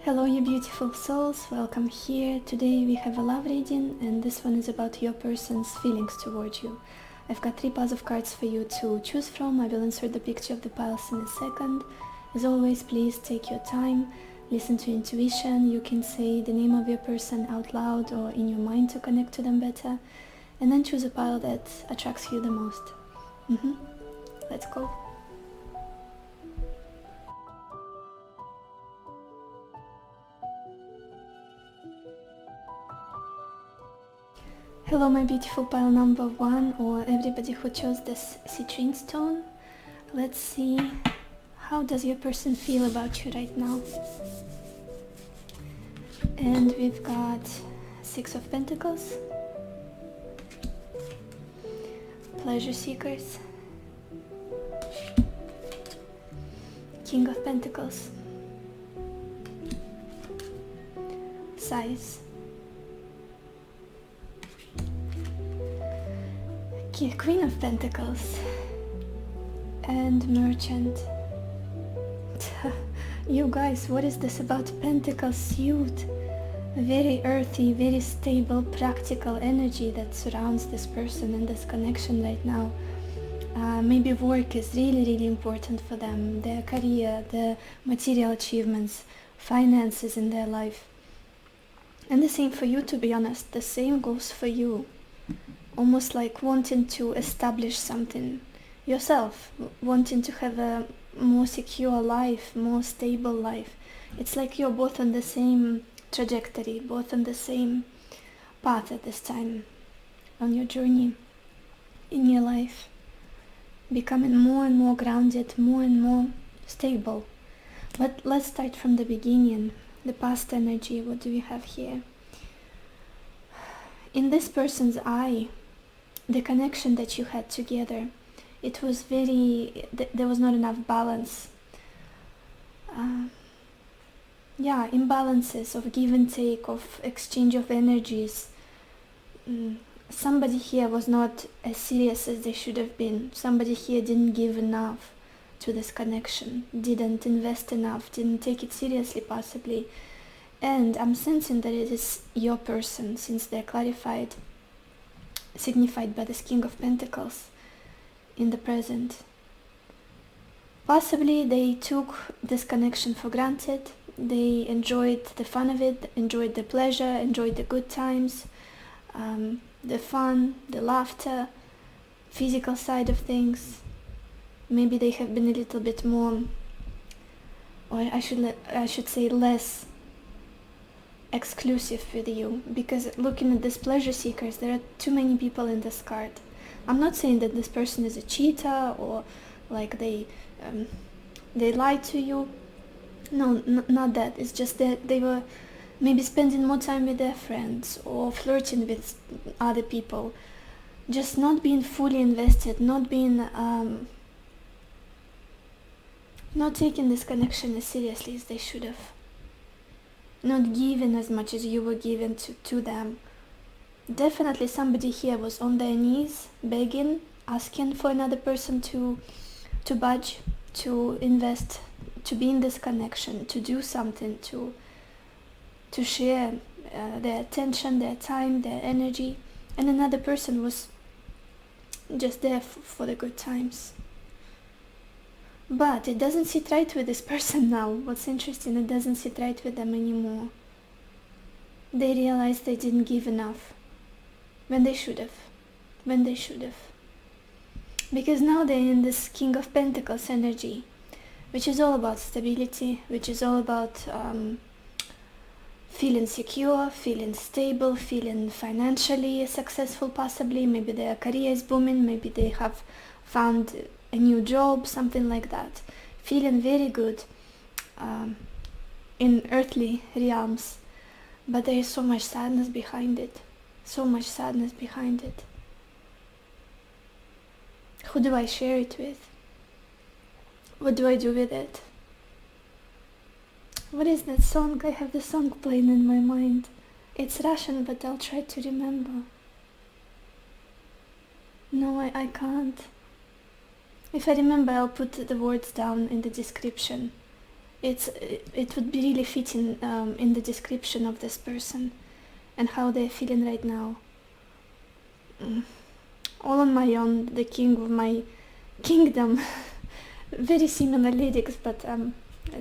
Hello you beautiful souls, welcome here. Today we have a love reading and this one is about your person's feelings towards you. I've got 3 piles of cards for you to choose from. I will insert the picture of the piles in a second. As always, please take your time, listen to intuition. You can say the name of your person out loud or in your mind to connect to them better. And then choose a pile that attracts you the most. Let's go. Hello my beautiful pile number 1, or everybody who chose this citrine stone. Let's see, how does your person feel about you right now? And we've got 6 of Pentacles, Pleasure Seekers, King of Pentacles, Size, Queen of Pentacles, and Merchant. You guys, what is this about Pentacle suit? Very earthy, very stable, practical energy that surrounds this person and this connection right now. Maybe work is really important for them, their career, their material achievements, finances in their life. And the same for you, to be honest, the same goes for you. Almost like wanting to establish something yourself, wanting to have a more secure life, more stable life. It's like you're both on the same trajectory, both on the same path at this time on your journey in your life, becoming more and more grounded, more and more stable. But let's start from the beginning, the past energy. What do we have here? In this person's eye, the connection that you had together, it was there was not enough balance. Imbalances of give and take, of exchange of energies. Somebody here was not as serious as they should have been. Somebody here didn't give enough to this connection, didn't invest enough, didn't take it seriously possibly. And I'm sensing that it is your person, since they're signified by this King of Pentacles in the present. Possibly they took this connection for granted. They enjoyed the fun of it, enjoyed the pleasure, enjoyed the good times, the fun, the laughter, physical side of things. Maybe they have been a little bit more, or I should say less exclusive with you, because looking at these pleasure seekers, there are too many people in this card. I'm not saying that this person is a cheater or like they lied to you. No, not that. It's just that they were maybe spending more time with their friends or flirting with other people, just not being fully invested, not taking this connection as seriously as they should have, not giving as much as you were given to them. Definitely somebody here was on their knees, begging, asking for another person to budge, to invest, to be in this connection, to do something, to share their attention, their time, their energy. And another person was just there for the good times. But it doesn't sit right with this person now. What's interesting, it doesn't sit right with them anymore. They realized they didn't give enough when they should have. Because now they're in this King of Pentacles energy, which is all about stability, which is all about feeling secure, feeling stable, feeling financially successful possibly. Maybe their career is booming, maybe they have found a new job, something like that. Feeling very good in earthly realms. But there is so much sadness behind it. Who do I share it with? What do I do with it? What is that song? I have the song playing in my mind. It's Russian, but I'll try to remember. No, I can't. If I remember, I'll put the words down in the description. it would be really fitting in the description of this person and how they're feeling right now. All on my own, the king of my kingdom. Very similar lyrics, but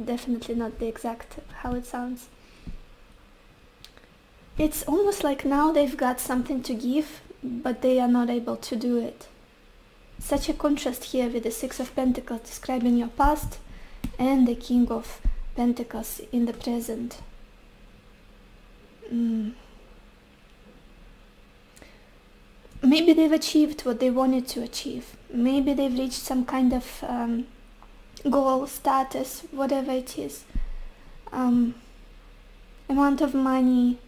definitely not the exact how it sounds. It's almost like now they've got something to give, but they are not able to do it. Such a contrast here with the Six of Pentacles describing your past and the King of Pentacles in the present. Maybe they've achieved what they wanted to achieve. Maybe they've reached some kind of goal, status, whatever it is. Amount of money,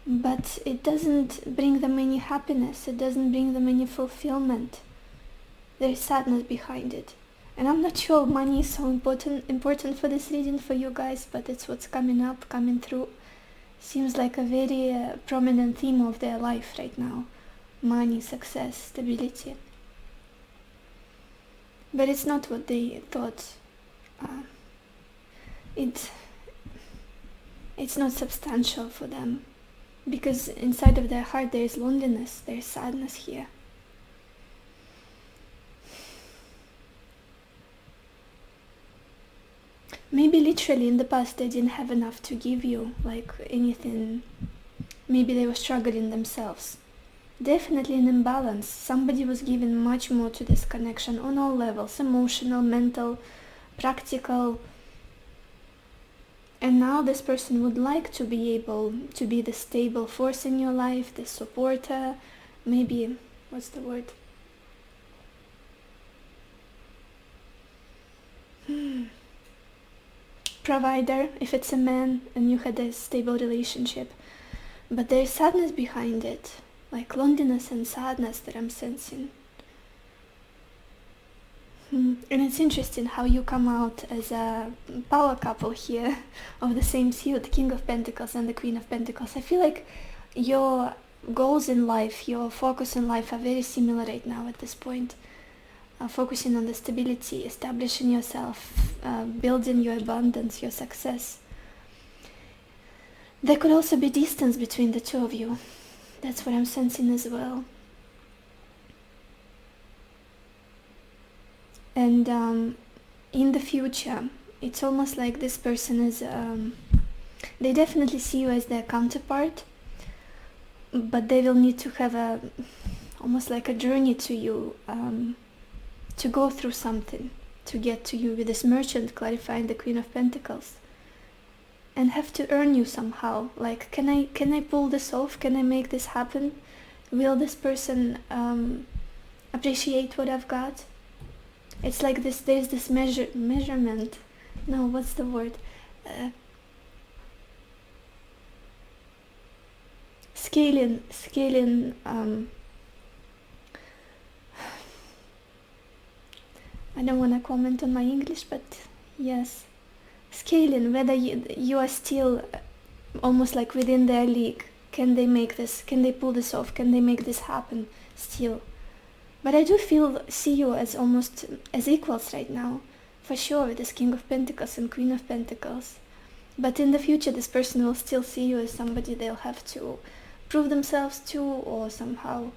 but it doesn't bring them any happiness. It doesn't bring them any fulfillment. There is sadness behind it. And I'm not sure money is so important for this reading for you guys, but it's what's coming up, coming through. Seems like a very prominent theme of their life right now. Money, success, stability. But it's not what they thought. It's not substantial for them, because inside of their heart there is loneliness, there is sadness here. Maybe literally in the past they didn't have enough to give you, like anything. Maybe they were struggling themselves. Definitely an imbalance. Somebody was giving much more to this connection on all levels, emotional, mental, practical. And now this person would like to be able to be the stable force in your life, the supporter, maybe, what's the word? Provider, if it's a man and you had a stable relationship. But there's sadness behind it, like loneliness and sadness that I'm sensing. And it's interesting how you come out as a power couple here of the same suit, King of Pentacles and the Queen of Pentacles. I feel like your goals in life, your focus in life are very similar right now at this point. Focusing on the stability, establishing yourself, building your abundance, your success. There could also be distance between the two of you. That's what I'm sensing as well. And in the future, it's almost like this person is, they definitely see you as their counterpart, but they will need to have almost like a journey to you, to go through something, to get to you with this merchant clarifying the Queen of Pentacles, and have to earn you somehow. Like, can I pull this off? Can I make this happen? Will this person appreciate what I've got? It's like this, there's this measurement. No, what's the word? Scaling, I don't want to comment on my English, but yes. Scaling, whether you are still almost like within their league. Can they make this? Can they pull this off? Can they make this happen still? But I do see you as almost as equals right now, for sure, with this King of Pentacles and Queen of Pentacles. But in the future, this person will still see you as somebody they'll have to prove themselves to, or somehow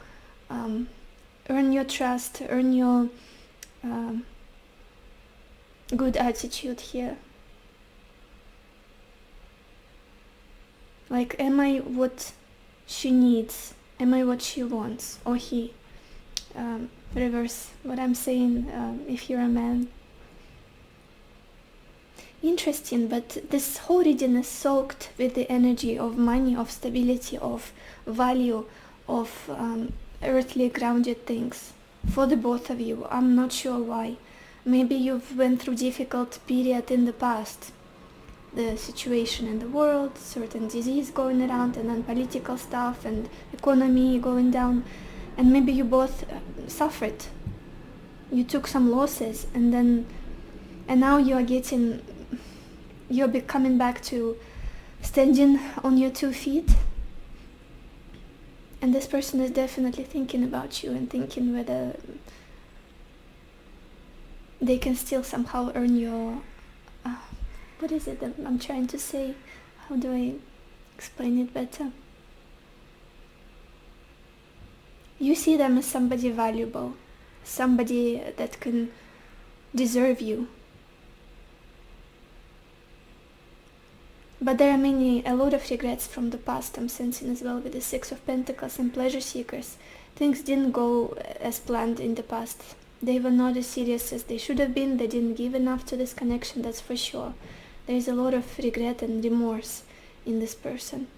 earn your trust, earn your good attitude here. Like, am I what she needs? Am I what she wants? Or he? Reverse what I'm saying, if you're a man. Interesting, but this whole reading is soaked with the energy of money, of stability, of value, of earthly grounded things for the both of you. I'm not sure why. Maybe you've went through difficult period in the past. The situation in the world, certain disease going around, and then political stuff and economy going down. And maybe you both suffered. You took some losses, and now you're coming back to standing on your 2 feet. And this person is definitely thinking about you and thinking whether they can still somehow earn your what is it that I'm trying to say? How do I explain it better? You see them as somebody valuable, somebody that can deserve you. But there are a lot of regrets from the past I'm sensing as well with the Six of Pentacles and pleasure seekers. Things didn't go as planned in the past. They were not as serious as they should have been. They didn't give enough to this connection, that's for sure. There is a lot of regret and remorse in this person.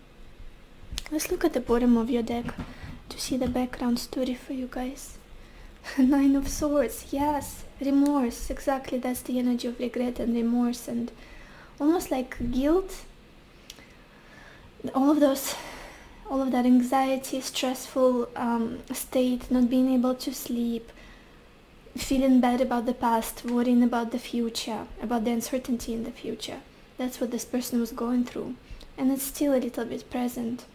Let's look at the bottom of your deck to see the background story for you guys. Nine of Swords, yes, remorse, exactly, that's the energy of regret and remorse and almost like guilt. All of that anxiety, stressful state, not being able to sleep, feeling bad about the past, worrying about the future, about the uncertainty in the future. That's what this person was going through, and it's still a little bit present.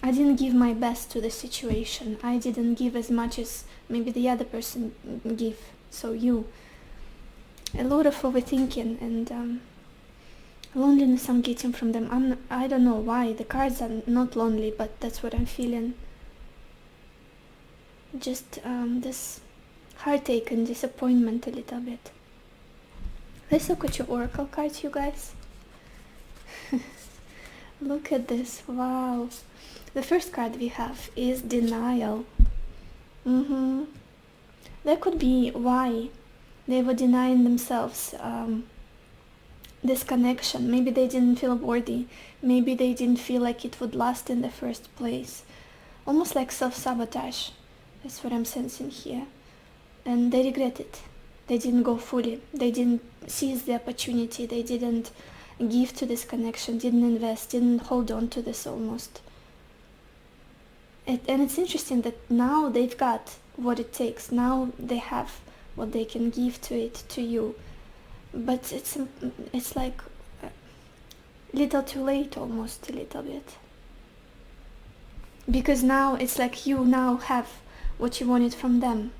I didn't give my best to the situation. I didn't give as much as maybe the other person gave. So a lot of overthinking and loneliness I'm getting from them. I don't know why. The cards are not lonely, but that's what I'm feeling. Just this heartache and disappointment a little bit. Let's look at your oracle cards, you guys. Look at this. Wow. The first card we have is denial. That could be why they were denying themselves this connection. Maybe they didn't feel worthy. Maybe they didn't feel like it would last in the first place. Almost like self-sabotage. That's what I'm sensing here. And they regret it. They didn't go fully. They didn't seize the opportunity. They didn't give to this connection, didn't invest, didn't hold on to this almost. And it's interesting that now they've got what it takes. Now they have what they can give to it, to you. But it's like a little too late, almost a little bit. Because now it's like you now have what you wanted from them.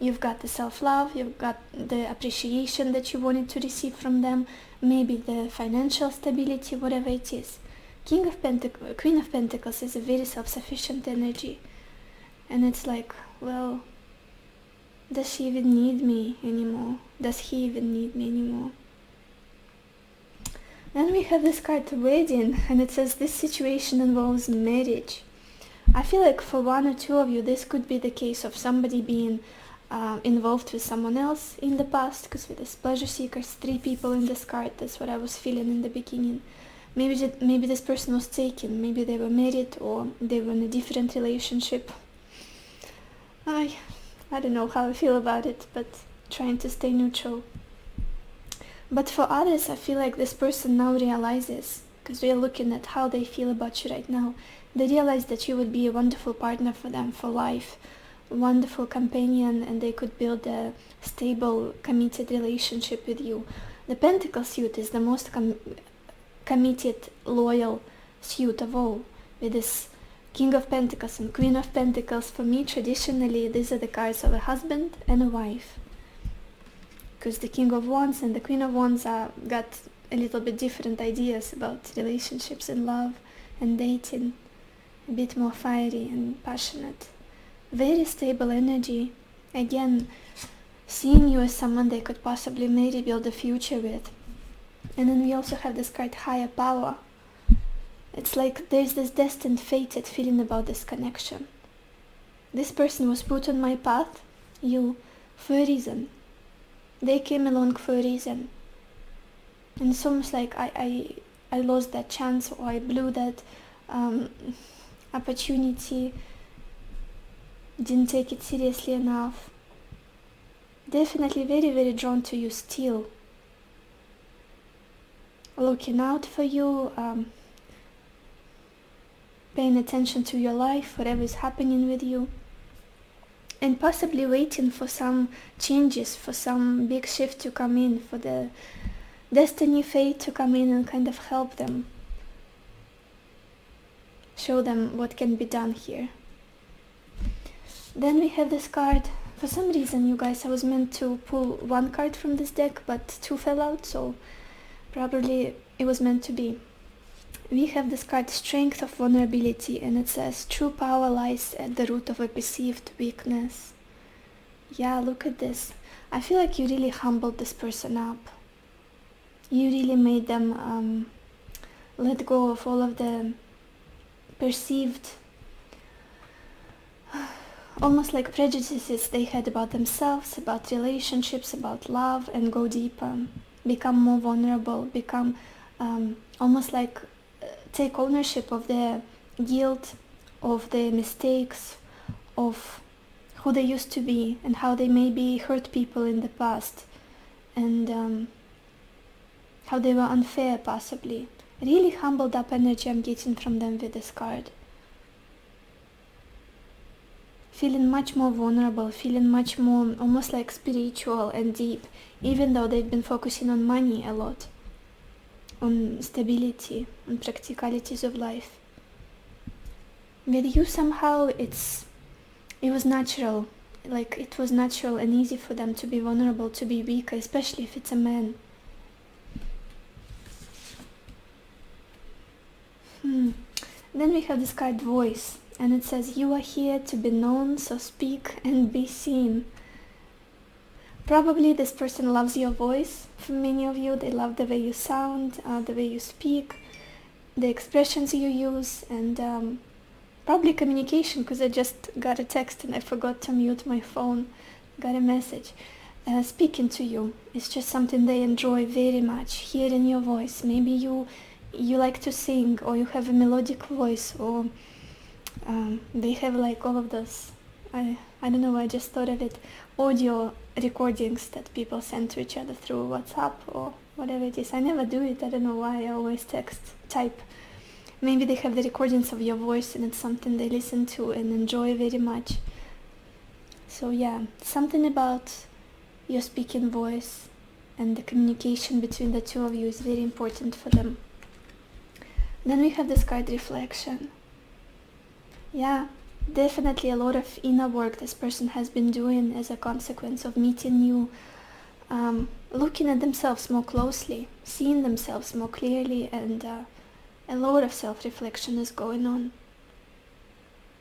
You've got the self-love, you've got the appreciation that you wanted to receive from them, maybe the financial stability, whatever it is. Queen of Pentacles is a very self-sufficient energy. And it's like, well, does she even need me anymore? Does he even need me anymore? Then we have this card, Wedding, and it says this situation involves marriage. I feel like for one or two of you, this could be the case of somebody being involved with someone else in the past, because with this pleasure seekers, 3 people in this card, that's what I was feeling in the beginning. Maybe this person was taken, maybe they were married or they were in a different relationship. I don't know how I feel about it, but trying to stay neutral. But for others, I feel like this person now realizes, because we are looking at how they feel about you right now, they realize that you would be a wonderful partner for them for life, a wonderful companion, and they could build a stable, committed relationship with you. The Pentacle suit is the most committed, loyal suit of all, with this King of Pentacles and Queen of Pentacles. For me, traditionally, these are the cards of a husband and a wife. Because the King of Wands and the Queen of Wands got a little bit different ideas about relationships and love and dating. A bit more fiery and passionate. Very stable energy. Again, seeing you as someone they could possibly maybe build a future with. And then we also have this card, Higher Power. It's like there's this destined, fated feeling about this connection. This person was put on my path, you, for a reason. They came along for a reason. And it's almost like I lost that chance, or I blew that opportunity, didn't take it seriously enough. Definitely very, very drawn to you still. Looking out for you, paying attention to your life, whatever is happening with you, and possibly waiting for some changes, for some big shift to come in, for the destiny, fate to come in and kind of help them, show them what can be done here. Then we have this card. For some reason, you guys, I was meant to pull one card from this deck, but 2 fell out, so Probably it was meant to be. We have this card, Strength of Vulnerability, and it says, true power lies at the root of a perceived weakness. Yeah, look at this. I feel like you really humbled this person up. You really made them let go of all of the perceived, almost like prejudices they had about themselves, about relationships, about love, and go deeper. Become more vulnerable, become almost like take ownership of their guilt, of their mistakes, of who they used to be and how they maybe hurt people in the past, and how they were unfair possibly. Really humbled up energy I'm getting from them with this card. Feeling much more vulnerable, feeling much more almost like spiritual and deep, even though they've been focusing on money a lot, on stability, on practicalities of life. With you somehow it was natural, like it was natural and easy for them to be vulnerable, to be weak, especially if it's a man. Then we have this card, Voice, and it says, you are here to be known, so speak and be seen. Probably this person loves your voice. For many of you, they love the way you sound, the way you speak, the expressions you use, and probably communication, because I just got a text and I forgot to mute my phone. Got a message. Speaking to you is just something they enjoy very much, hearing your voice. Maybe you like to sing, or you have a melodic voice, or they have like all of those, I don't know, I just thought of it, audio recordings that people send to each other through WhatsApp or whatever it is. I never do it, I don't know why, I always type. Maybe they have the recordings of your voice and it's something they listen to and enjoy very much. So yeah, something about your speaking voice and the communication between the two of you is very important for them. Then we have this card, Reflection. Yeah, definitely a lot of inner work this person has been doing as a consequence of meeting you, looking at themselves more closely, seeing themselves more clearly, and a lot of self-reflection is going on.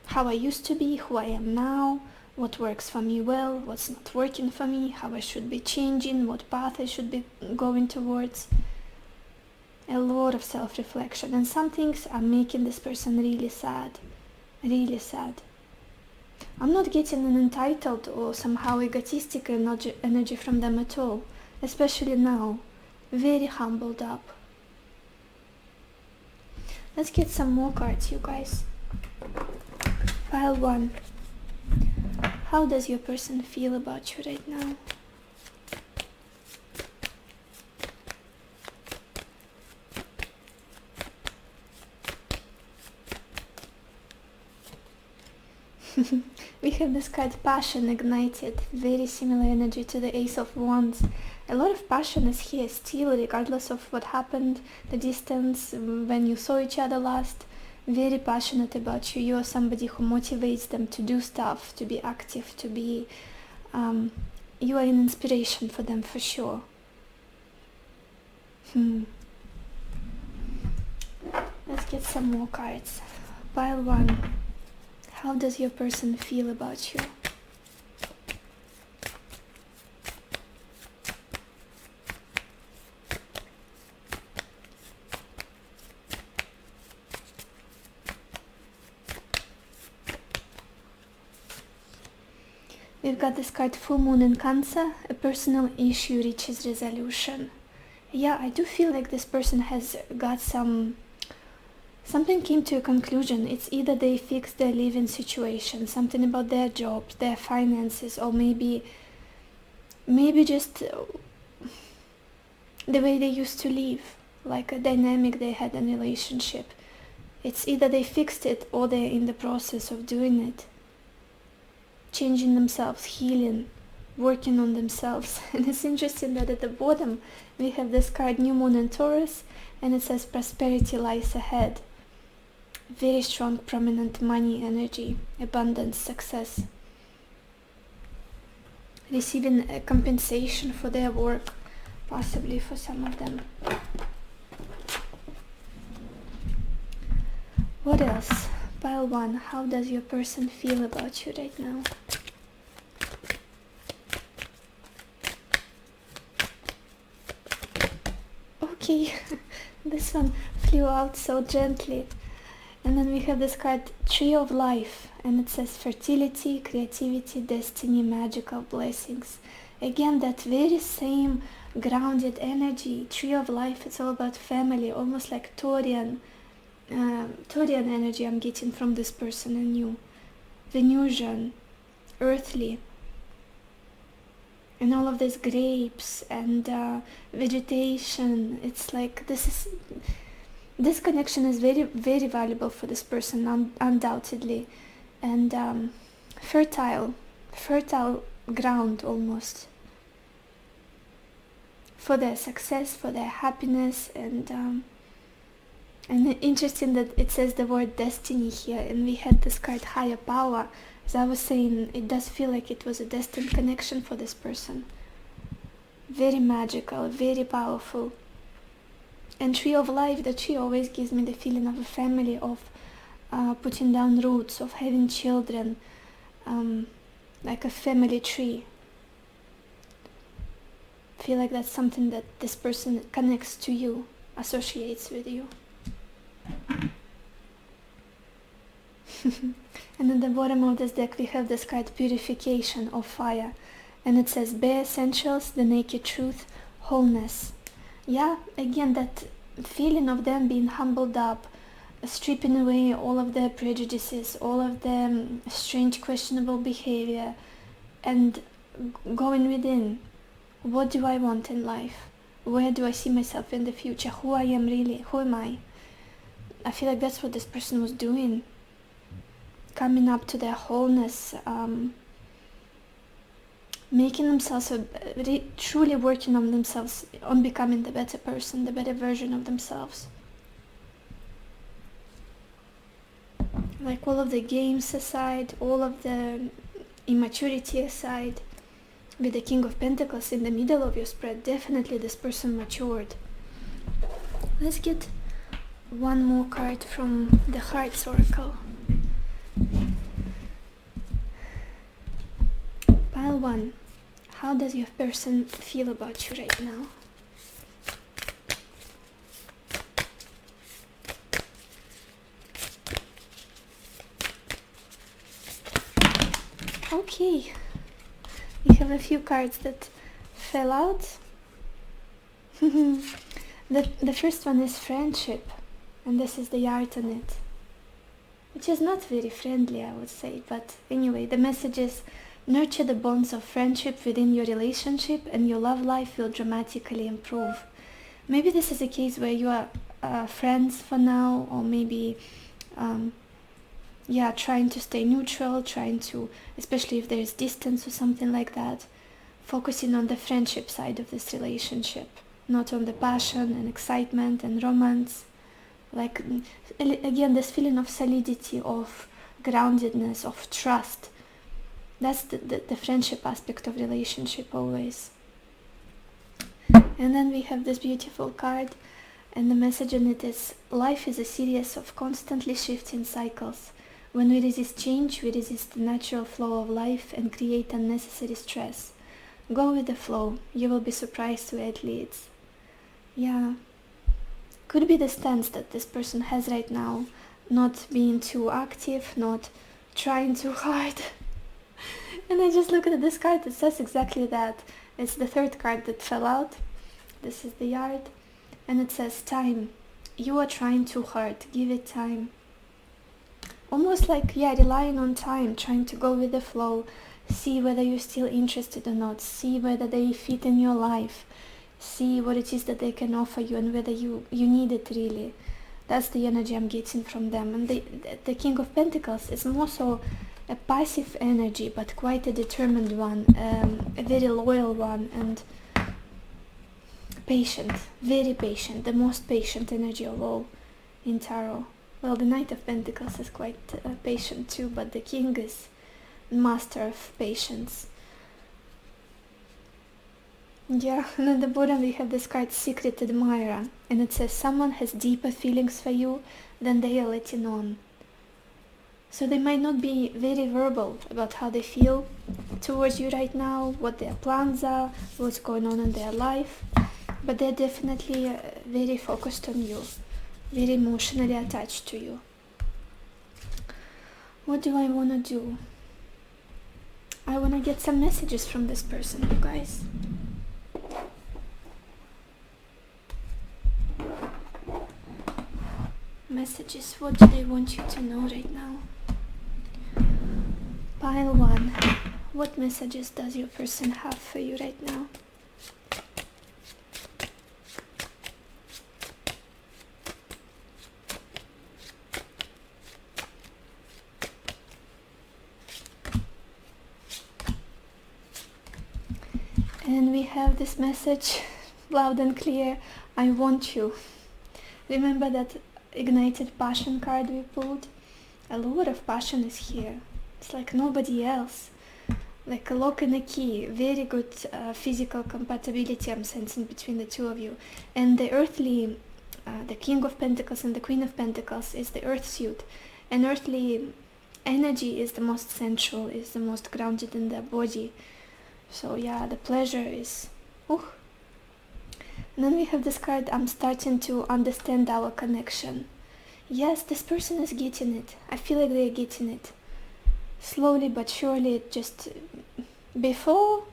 How I used to be, who I am now, what works for me well, what's not working for me, how I should be changing, what path I should be going towards. A lot of self-reflection, and some things are making this person really sad. Really sad. I'm not getting an entitled or somehow egotistic energy from them at all, especially now. Very humbled up. Let's get some more cards, you guys. Pile 1. How does your person feel about you right now? We have this card, Passion Ignited, very similar energy to the Ace of Wands. A lot of passion is here still, regardless of what happened, the distance, when you saw each other last. Very passionate about you. You are somebody who motivates them to do stuff, to be active, to be... you are an inspiration for them, for sure. Let's get some more cards. Pile 1. How does your person feel about you? We've got this card, Full Moon in Cancer. A personal issue reaches resolution. Yeah, I do feel like this person has got something came to a conclusion. It's either they fixed their living situation, something about their job, their finances, or maybe just the way they used to live, like a dynamic they had in a relationship. It's either they fixed it or they're in the process of doing it. Changing themselves, healing, working on themselves. And it's interesting that at the bottom we have this card, New Moon in Taurus, and it says prosperity lies ahead. Very strong, prominent money energy, abundance, success. Receiving a compensation for their work, possibly for some of them. What else? Pile 1. How does your person feel about you right now? Okay, this one flew out so gently. And then we have this card, Tree of Life, and it says fertility, creativity, destiny, magical blessings. Again, that very same grounded energy. Tree of Life, it's all about family, almost like Taurian energy I'm getting from this person and you. Venusian, earthly, and all of these grapes and vegetation. It's like this connection is very, very valuable for this person, undoubtedly, and fertile ground almost for their success, for their happiness, and interesting that it says the word destiny here, and we had this card higher power. As I was saying, it does feel like it was a destined connection for this person. Very magical, very powerful. And Tree of Life, the tree always gives me the feeling of a family, of putting down roots, of having children, like a family tree. I feel like that's something that this person connects to you, associates with you. And at the bottom of this deck we have this card, Purification of Fire, and it says bare essentials, the naked truth, wholeness. Yeah, again, that feeling of them being humbled up, stripping away all of their prejudices, all of their strange, questionable behavior, and going within. What do I want in life? Where do I see myself in the future? Who I am really? Who am I? I feel like that's what this person was doing. Coming up to their wholeness, making themselves, truly working on themselves, on becoming the better person, the better version of themselves. Like all of the games aside, all of the immaturity aside, with the King of Pentacles in the middle of your spread, definitely this person matured. Let's get one more card from the Heart's Oracle. Pile 1. How does your person feel about you right now? Okay, we have a few cards that fell out. The first one is friendship, and this is the art on it, which is not very friendly, I would say, but anyway, the message is nurture the bonds of friendship within your relationship and your love life will dramatically improve. Maybe this is a case where you are friends for now, or maybe trying to stay neutral, trying to, especially if there is distance or something like that, focusing on the friendship side of this relationship, not on the passion and excitement and romance. Like, again, this feeling of solidity, of groundedness, of trust. That's the friendship aspect of relationship always. And then we have this beautiful card, and the message on it is, life is a series of constantly shifting cycles. When we resist change, we resist the natural flow of life and create unnecessary stress. Go with the flow. You will be surprised where it leads. Yeah. Could be the stance that this person has right now, not being too active, not trying too hard. And I just look at this card, it says exactly that. It's the third card that fell out. This is the Yard. And it says time. You are trying too hard. Give it time. Almost like, relying on time, trying to go with the flow, see whether you're still interested or not, see whether they fit in your life, see what it is that they can offer you and whether you need it really. That's the energy I'm getting from them. And the King of Pentacles is more so a passive energy, but quite a determined one, a very loyal one, and patient, very patient, the most patient energy of all in tarot. Well, the Knight of Pentacles is quite patient too, but the King is master of patience. Yeah, and at the bottom we have this card Secret Admirer, and it says someone has deeper feelings for you than they are letting on. So they might not be very verbal about how they feel towards you right now, what their plans are, what's going on in their life, but they're definitely very focused on you, very emotionally attached to you. What do I want to do? I want to get some messages from this person, you guys. Messages, what do they want you to know right now? Pile 1. What messages does your person have for you right now? And we have this message loud and clear, I want you. Remember that ignited passion card we pulled? A lot of passion is here. It's like nobody else. Like a lock and a key. Very good physical compatibility I'm sensing between the two of you. And the earthly, the King of Pentacles and the Queen of Pentacles is the earth suit. And earthly energy is the most sensual, is the most grounded in the body. So yeah, the pleasure is... Ooh. And then we have this card, I'm starting to understand our connection. Yes, this person is getting it. I feel like they're getting it. Slowly but surely, just before,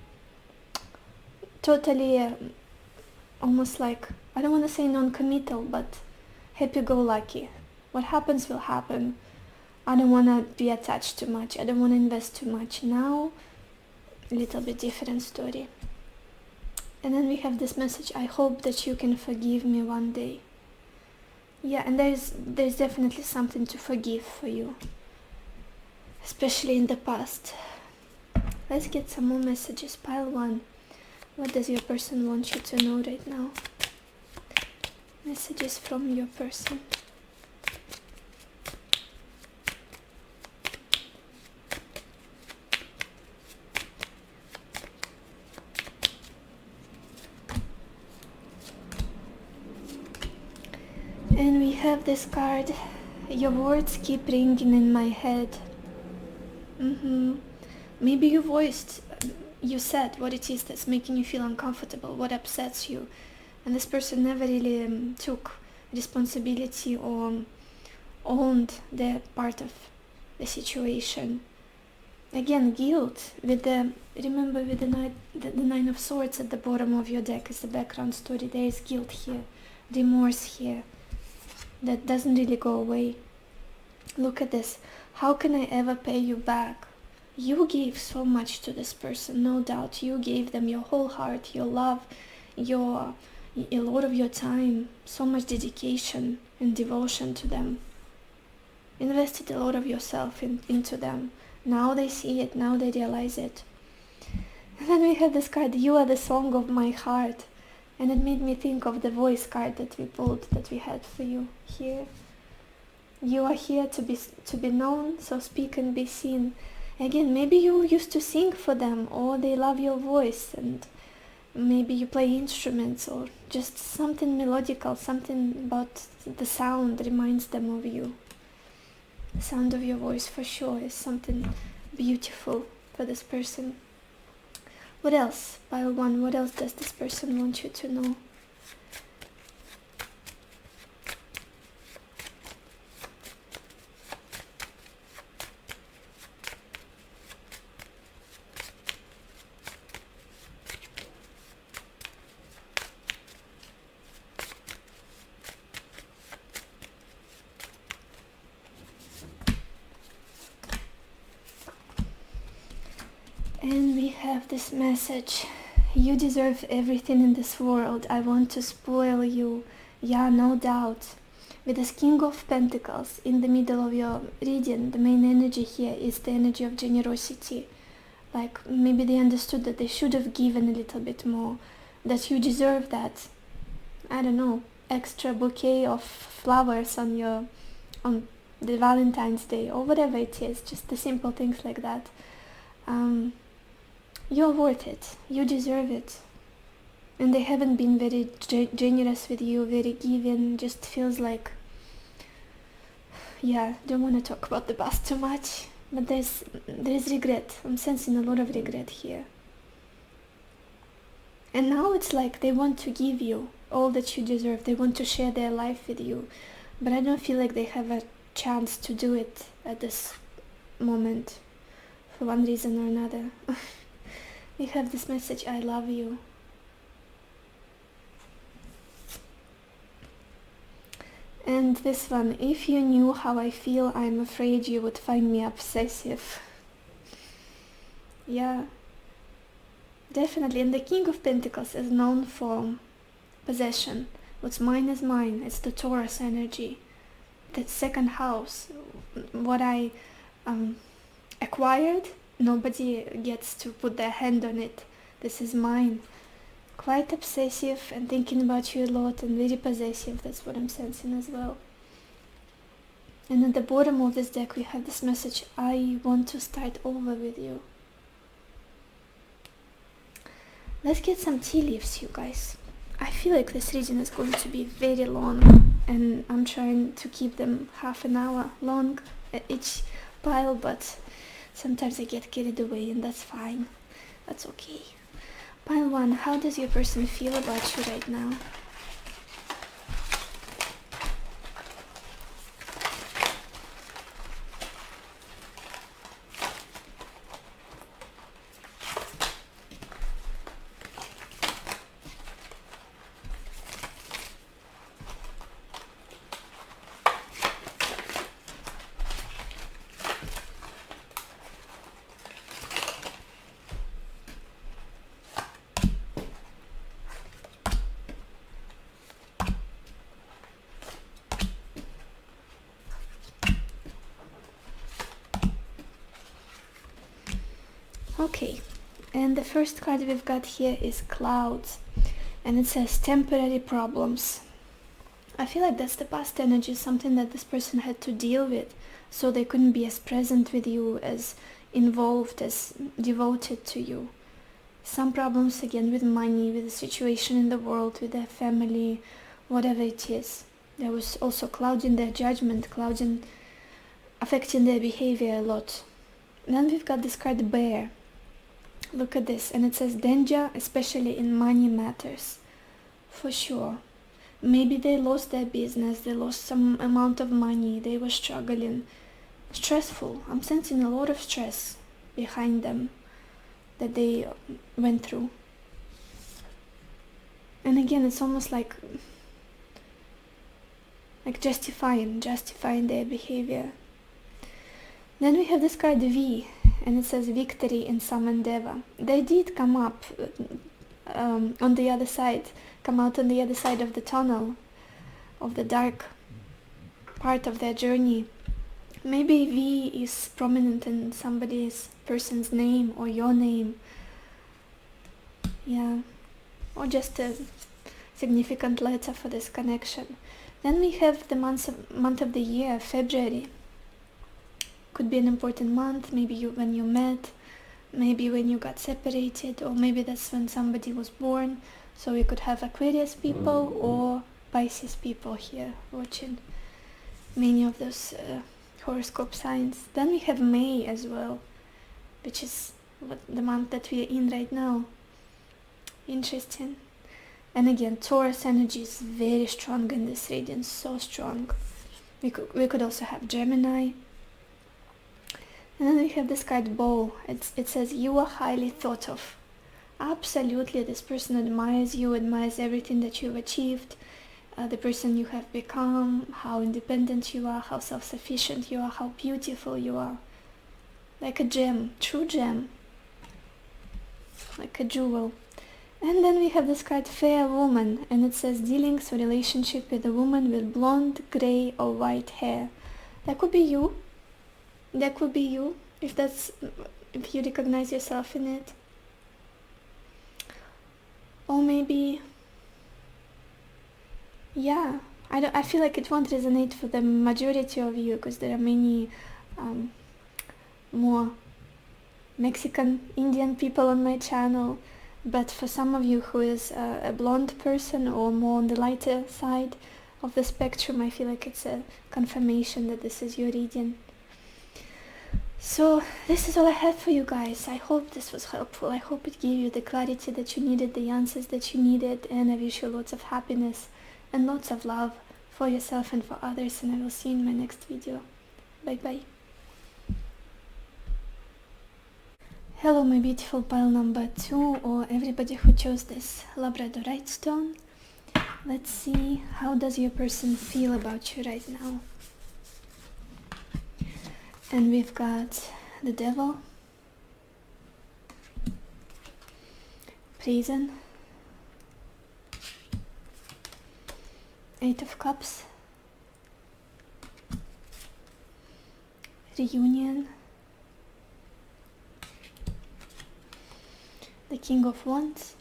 totally almost like, I don't want to say non-committal, but happy-go-lucky. What happens will happen. I don't want to be attached too much. I don't want to invest too much. Now, a little bit different story. And then we have this message, I hope that you can forgive me one day. Yeah, and there's definitely something to forgive for you, especially in the past. Let's get some more messages. Pile 1. What does your person want you to know right now? Messages from your person. And we have this card, your words keep ringing in my head. Maybe you said what it is that's making you feel uncomfortable, what upsets you, and this person never really took responsibility or owned their part of the situation. Again, guilt with the, remember with the Nine of Swords at the bottom of your deck is the background story. There is guilt here, remorse here, that doesn't really go away. Look at this. How can I ever pay you back? You gave so much to this person, no doubt. You gave them your whole heart, your love, a lot of your time, so much dedication and devotion to them. Invested a lot of yourself into them. Now they see it, now they realize it. And then we have this card, you are the song of my heart. And it made me think of the voice card that we pulled, that we had for you here. You are here to be known, so speak and be seen. Again, maybe you used to sing for them, or they love your voice, and maybe you play instruments, or just something melodical, something about the sound reminds them of you. The sound of your voice for sure is something beautiful for this person. What else? Pile 1, what else does this person want you to know? And we have this message, you deserve everything in this world, I want to spoil you. Yeah, no doubt. With this King of Pentacles in the middle of your reading, the main energy here is the energy of generosity. Like maybe they understood that they should have given a little bit more, that you deserve that, I don't know, extra bouquet of flowers on the Valentine's Day, or whatever it is, just the simple things like that. You're worth it. You deserve it. and they haven't been very generous with you, very giving. Just feels like, yeah, don't want to talk about the past too much, but there's regret. I'm sensing a lot of regret here. And now it's like they want to give you all that you deserve. They want to share their life with you, but I don't feel like they have a chance to do it at this moment, for one reason or another. We have this message, I love you. And this one, if you knew how I feel, I'm afraid you would find me obsessive. Yeah, definitely. And the King of Pentacles is known for possession. What's mine is mine. It's the Taurus energy. That second house, what I acquired, nobody gets to put their hand on it. This is mine. Quite obsessive and thinking about you a lot and very possessive. That's what I'm sensing as well. And at the bottom of this deck we have this message, I want to start over with you. Let's get some tea leaves, you guys. I feel like this reading is going to be very long, and I'm trying to keep them half an hour long at each pile, but sometimes I get carried away, and that's fine. That's okay. Pile 1, how does your person feel about you right now? Okay, and the first card we've got here is Clouds, and it says temporary problems. I feel like that's the past energy, something that this person had to deal with, so they couldn't be as present with you, as involved, as devoted to you. Some problems again with money, with the situation in the world, with their family, whatever it is. There was also clouding their judgment, clouding, affecting their behavior a lot. Then we've got this card Bear. Look at this, and it says danger, especially in money matters. For sure. Maybe they lost their business, they lost some amount of money, they were struggling. Stressful. I'm sensing a lot of stress behind them that they went through. And again, it's almost like justifying their behavior. Then we have this card V, and it says victory in some endeavor. They did come up on the other side, come out on the other side of the tunnel, of the dark part of their journey. Maybe V is prominent in person's name or your name. Yeah, or just a significant letter for this connection. Then we have the month of the year, February. Could be an important month, maybe when you met, maybe when you got separated, or maybe that's when somebody was born. So we could have Aquarius people or Pisces people here watching many of those horoscope signs. Then we have May as well, which is the month that we are in right now. Interesting. And again, Taurus energy is very strong in this reading, so strong. We could also have Gemini. And then we have this card Bow. It says you are highly thought of. Absolutely, this person admires you, admires everything that you've achieved, the person you have become, how independent you are, how self-sufficient you are, how beautiful you are. Like a gem, true gem. Like a jewel. And then we have this card Fair Woman, and it says dealings or relationship with a woman with blonde, grey or white hair. That could be you. That could be you, if you recognize yourself in it. Or maybe, yeah, I feel like it won't resonate for the majority of you, because there are many more Mexican, Indian people on my channel. But for some of you who is a blonde person or more on the lighter side of the spectrum, I feel like it's a confirmation that this is your reading. So this is all I have for you guys. I hope this was helpful. I hope it gave you the clarity that you needed, the answers that you needed, and I wish you lots of happiness and lots of love for yourself and for others, and I will see you in my next video. Bye bye. Hello my beautiful pile number 2, or everybody who chose this labradorite stone. Let's see, how does your person feel about you right now? And we've got the devil, prison, 8 of cups, reunion, the king of wands,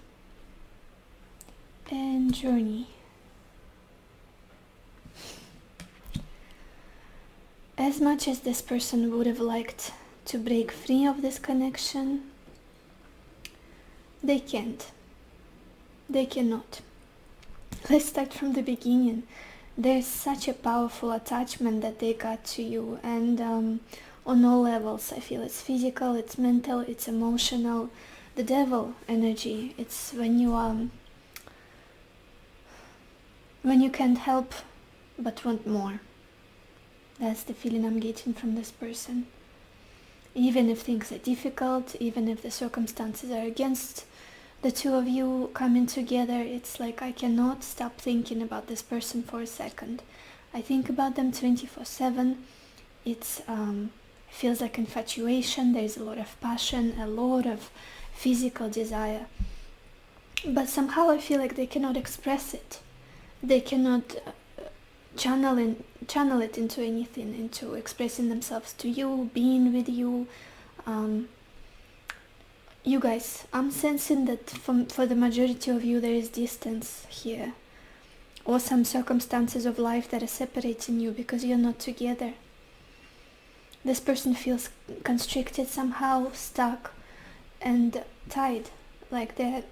and journey. As much as this person would have liked to break free of this connection, they can't. They cannot. Let's start from the beginning. There's such a powerful attachment that they got to you, and on all levels. I feel it's physical, it's mental, it's emotional. The devil energy, it's when you can't help but want more. That's the feeling I'm getting from this person. Even if things are difficult, even if the circumstances are against the two of you coming together, it's like I cannot stop thinking about this person for a second. I think about them 24/7. It's feels like infatuation. There's a lot of passion, a lot of physical desire. But somehow I feel like they cannot express it. They cannot channel it into anything, into expressing themselves to you, being with you. You guys, I'm sensing that for the majority of you there is distance here, or some circumstances of life that are separating you because you're not together. This person feels constricted somehow, stuck and tied, like their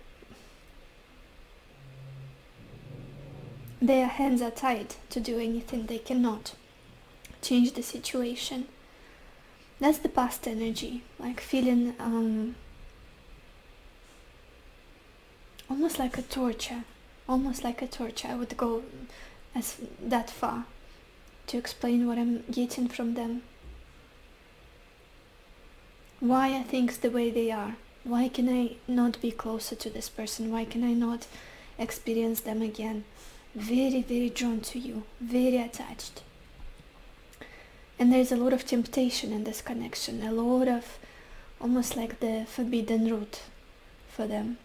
hands are tied to do anything. They cannot change the situation. That's the past energy, like feeling almost like a torture. I would go as that far to explain what I'm getting from them. Why are things the way they are? Why can I not be closer to this person? Why can I not experience them again? Very, very drawn to you, very attached. And there's a lot of temptation in this connection, a lot of almost like the forbidden route for them.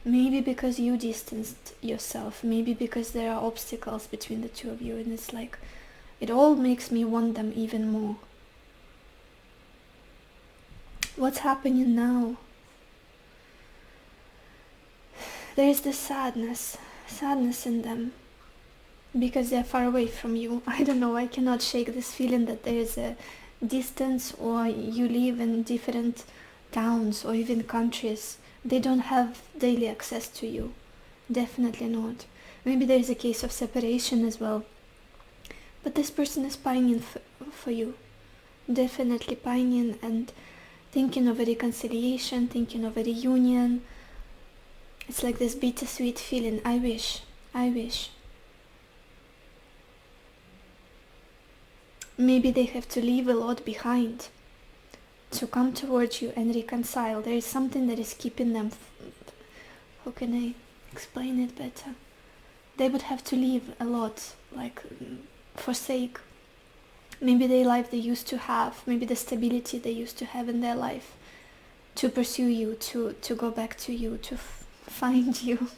Maybe because you distanced yourself, maybe because there are obstacles between the two of you, and it's like it all makes me want them even more. What's happening now? There is this sadness in them because they're far away from you. I don't know, I cannot shake this feeling that there is a distance, or you live in different towns or even countries. They don't have daily access to you. Definitely not. Maybe there is a case of separation as well. But this person is pining for you. Definitely pining and thinking of a reconciliation, thinking of a reunion. It's like this bittersweet feeling. I wish. Maybe they have to leave a lot behind to come towards you and reconcile. There is something that is keeping them. How can I explain it better? They would have to leave a lot, like forsake maybe the life they used to have, maybe the stability they used to have in their life, to pursue you, to go back to you, to find you.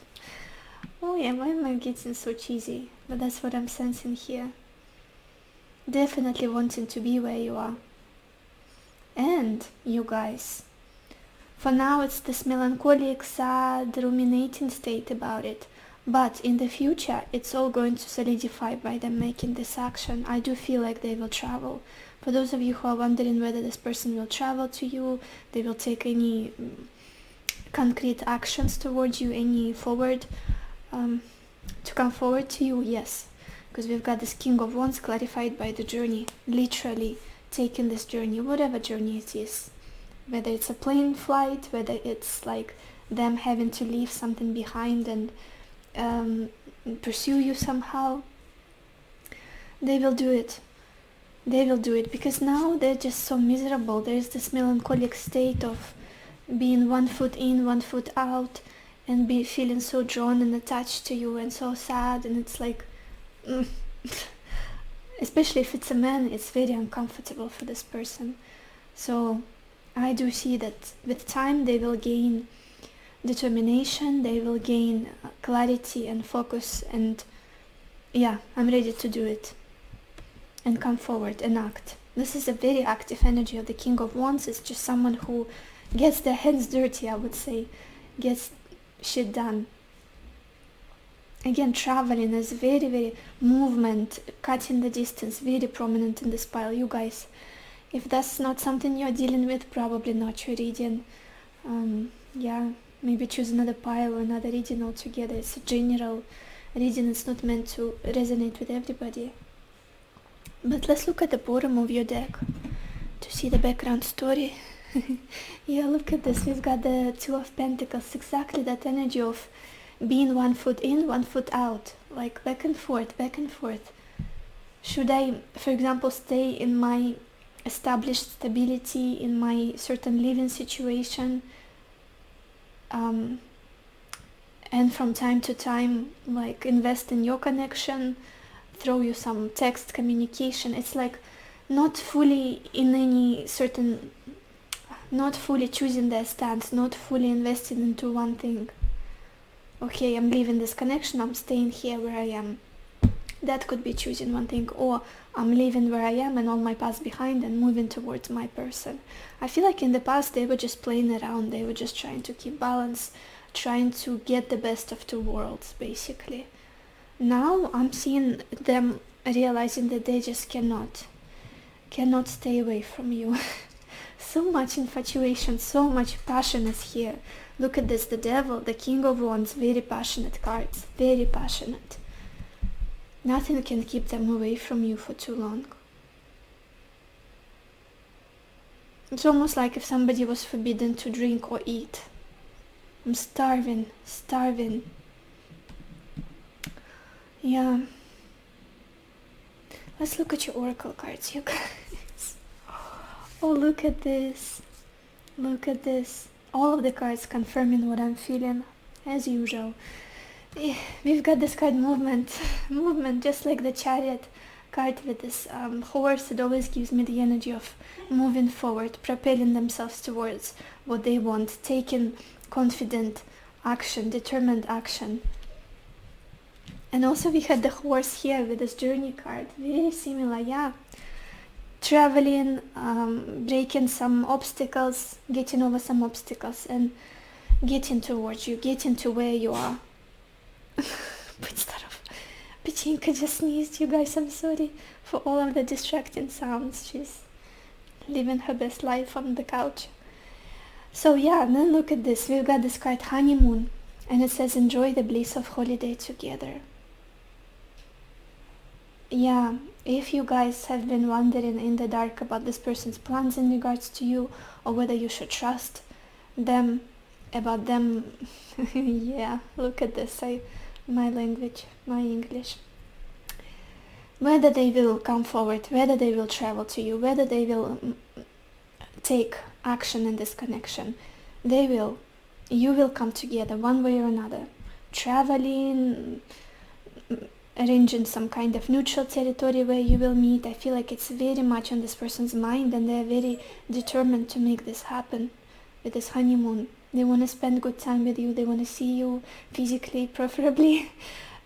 Oh yeah, why am I getting so cheesy? But that's what I'm sensing here. Definitely wanting to be where you are. And you guys, for now it's this melancholic, sad, ruminating state about it. But in the future, it's all going to solidify by them making this action. I do feel like they will travel. For those of you who are wondering whether this person will travel to you, they will take any concrete actions towards you, any forward, to come forward to you? Yes, because we've got this King of Wands clarified by the journey, literally taking this journey, whatever journey it is, whether it's a plane flight, whether it's like them having to leave something behind and pursue you somehow. They will do it. They will do it, because now they're just so miserable. There's this melancholic state of being 1 foot in, 1 foot out, and be feeling so drawn and attached to you and so sad. And it's like especially if it's a man, it's very uncomfortable for this person. So I do see that with time they will gain determination, they will gain clarity and focus, and yeah, I'm ready to do it and come forward and act. This is a very active energy of the King of Wands. It's just someone who gets their hands dirty, I would say, gets shit done. Again, traveling is very movement, cutting the distance, very prominent in this pile. You guys, if that's not something you're dealing with, probably not your reading. Yeah, maybe choose another pile or another reading altogether. It's a general reading. It's not meant to resonate with everybody. But let's look at the bottom of your deck to see the background story. Yeah, look at this. We've got the Two of Pentacles, exactly that energy of being 1 foot in, 1 foot out, like back and forth, back and forth. Should I, for example, stay in my established stability, in my certain living situation, and from time to time, like, invest in your connection, throw you some text communication? It's like not fully in any certain, not fully choosing their stance, not fully invested into one thing. Okay, I'm leaving this connection, I'm staying here where I am. That could be choosing one thing. Or I'm leaving where I am and all my past behind and moving towards my person. I feel like in the past they were just playing around, they were just trying to keep balance, trying to get the best of two worlds, basically. Now I'm seeing them realizing that they just cannot stay away from you. So much infatuation, so much passion is here. Look at this, the Devil, the King of Wands, very passionate cards, very passionate. Nothing can keep them away from you for too long. It's almost like if somebody was forbidden to drink or eat. I'm starving. Yeah. Let's look at your oracle cards, you guys. Oh, look at this. Look at this. All of the cards confirming what I'm feeling, as usual. We've got this card movement, just like the Chariot card with this horse. It always gives me the energy of moving forward, propelling themselves towards what they want, taking confident action, determined action. And also we had the horse here with this journey card, very similar, yeah. Traveling, breaking some obstacles, getting over some obstacles and getting towards you, getting to where you are. Pachinka just sneezed, you guys, I'm sorry for all of the distracting sounds. She's living her best life on the couch. So yeah, and then look at this, we've got this card Honeymoon, and it says enjoy the bliss of holiday together. Yeah, if you guys have been wondering in the dark about this person's plans in regards to you, or whether you should trust them, about them, yeah, look at this, my language, my English. Whether they will come forward, whether they will travel to you, whether they will take action in this connection, you will come together one way or another. Traveling, arranging some kind of neutral territory where you will meet. I feel like it's very much on this person's mind, and they're very determined to make this happen with this honeymoon. They want to spend good time with you, they want to see you physically, preferably.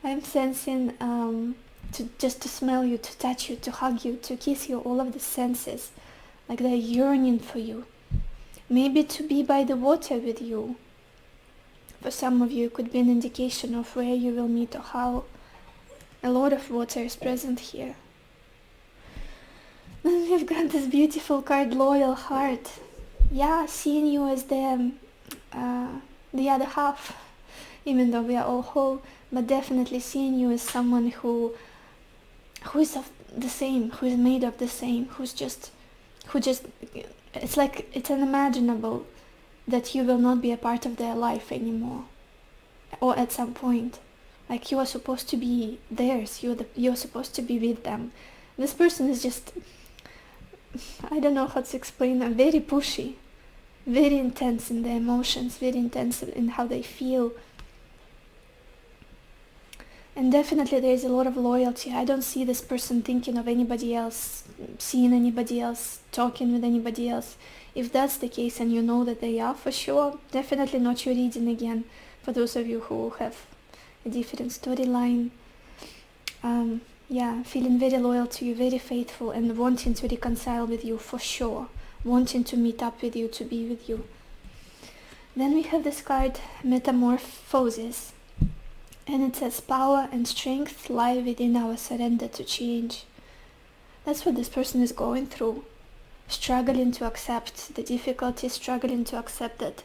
I'm sensing to smell you, to touch you, to hug you, to kiss you, all of the senses, like they're yearning for you. Maybe to be by the water with you. For some of you, it could be an indication of where you will meet or how. A lot of water is present here. Then we've got this beautiful card, Loyal Heart. Yeah, seeing you as the the other half, even though we are all whole, but definitely seeing you as someone who is of the same, who is made of the same, who just, it's like it's unimaginable that you will not be a part of their life anymore, or at some point. Like you are supposed to be theirs, you're supposed to be with them. This person is just, I don't know how to explain, very pushy, very intense in their emotions, very intense in how they feel. And definitely there is a lot of loyalty. I don't see this person thinking of anybody else, seeing anybody else, talking with anybody else. If that's the case and you know that they are, for sure, definitely not your reading again, for those of you who have a different storyline. Yeah, feeling very loyal to you, very faithful, and wanting to reconcile with you, for sure. Wanting to meet up with you, to be with you. Then we have this card, Metamorphosis. And it says, power and strength lie within our surrender to change. That's what this person is going through. Struggling to accept the difficulty, struggling to accept that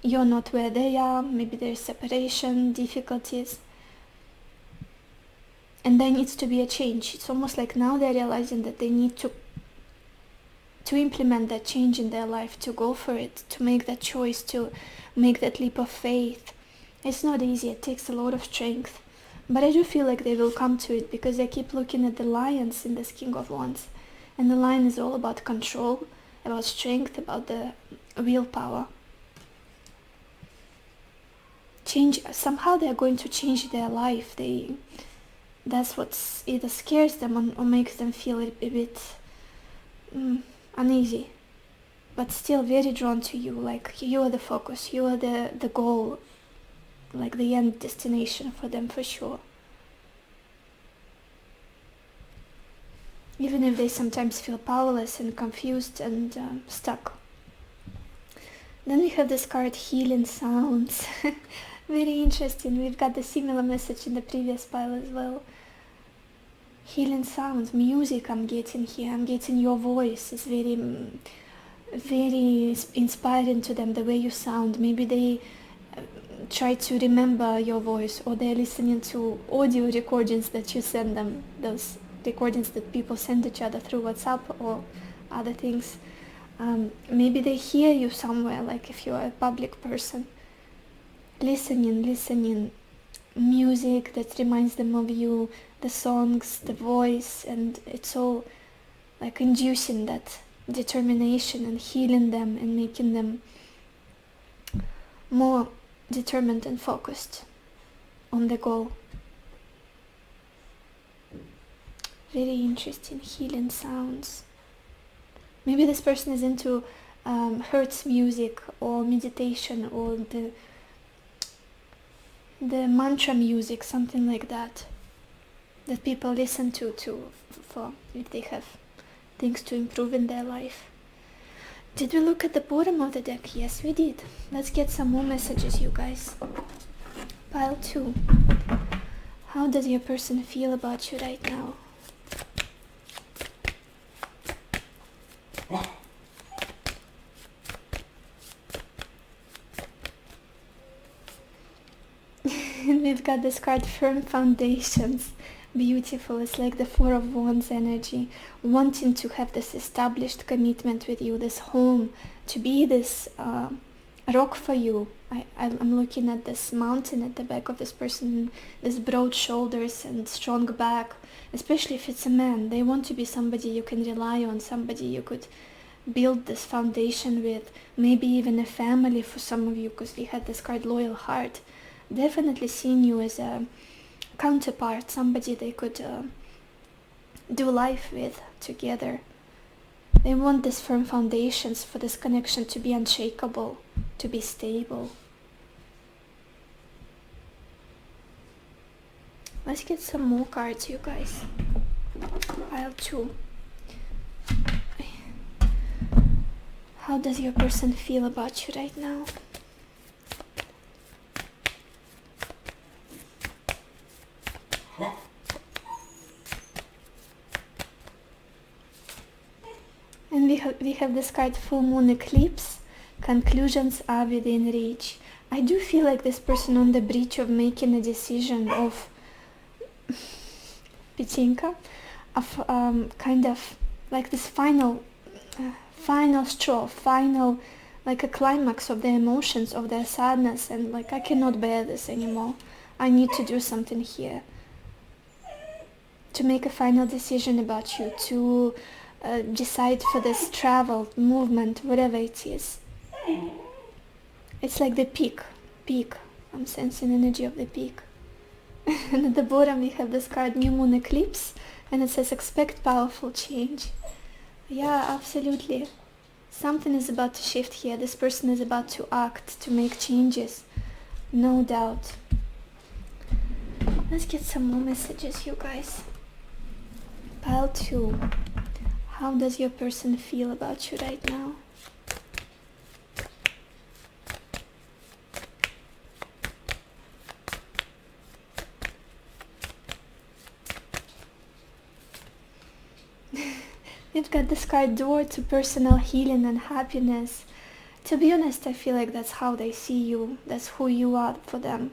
you're not where they are, maybe there's separation, difficulties. And there needs to be a change. It's almost like now they're realizing that they need to implement that change in their life, to go for it, to make that choice, to make that leap of faith. It's not easy, it takes a lot of strength. But I do feel like they will come to it, because I keep looking at the lions in this King of Wands. And the lion is all about control, about strength, about the willpower. Change, somehow they're going to change their life. That's what either scares them or makes them feel a bit uneasy. But still very drawn to you, like you are the focus, you are the goal, like the end destination for them, for sure. Even if they sometimes feel powerless and confused and stuck. Then we have this card, Healing Sounds. Very interesting. We've got the similar message in the previous pile as well. Healing sounds, music I'm getting here. I'm getting your voice. It's very inspiring to them, the way you sound. Maybe they try to remember your voice, or they're listening to audio recordings that you send them, those recordings that people send each other through WhatsApp or other things. Maybe they hear you somewhere, like if you're a public person, listening, music that reminds them of you, the songs, the voice, and it's all like inducing that determination and healing them and making them more determined and focused on the goal. Very interesting. Healing sounds. Maybe this person is into hertz music or meditation or the mantra music, something like that people listen to for if they have things to improve in their life. Did we look at the bottom of the deck? Yes, we did. Let's get some more messages, you guys. Pile 2. How does your person feel about you right now? And we've got this card, Firm Foundations. Beautiful. It's like the Four of Wands energy, wanting to have this established commitment with you, this home, to be this rock for you. I'm looking at this mountain at the back of this person, this broad shoulders and strong back, especially if it's a man. They want to be somebody you can rely on, somebody you could build this foundation with, maybe even a family for some of you, because we had this card, Loyal Heart. Definitely seeing you as a counterpart, somebody they could do life with together. They want this firm foundations for this connection to be unshakable, to be stable. Let's get some more cards, you guys. Pile 2. How does your person feel about you right now? And we have this card, Full Moon Eclipse. Conclusions are within reach. I do feel like this person on the bridge of making a decision of Pitinka, of kind of like this final straw, final, like a climax of their emotions, of their sadness, and like, I cannot bear this anymore. I need to do something here. To make a final decision about you, to decide for this travel, movement, whatever it is. It's like the peak. I'm sensing energy of the peak. And at the bottom we have this card, New Moon Eclipse, and it says expect powerful change. Yeah, absolutely. Something is about to shift here. This person is about to act, to make changes. No doubt. Let's get some more messages, you guys. Pile 2. How does your person feel about you right now? You've got this card, door to personal healing and happiness. To be honest, I feel like that's how they see you. That's who you are for them.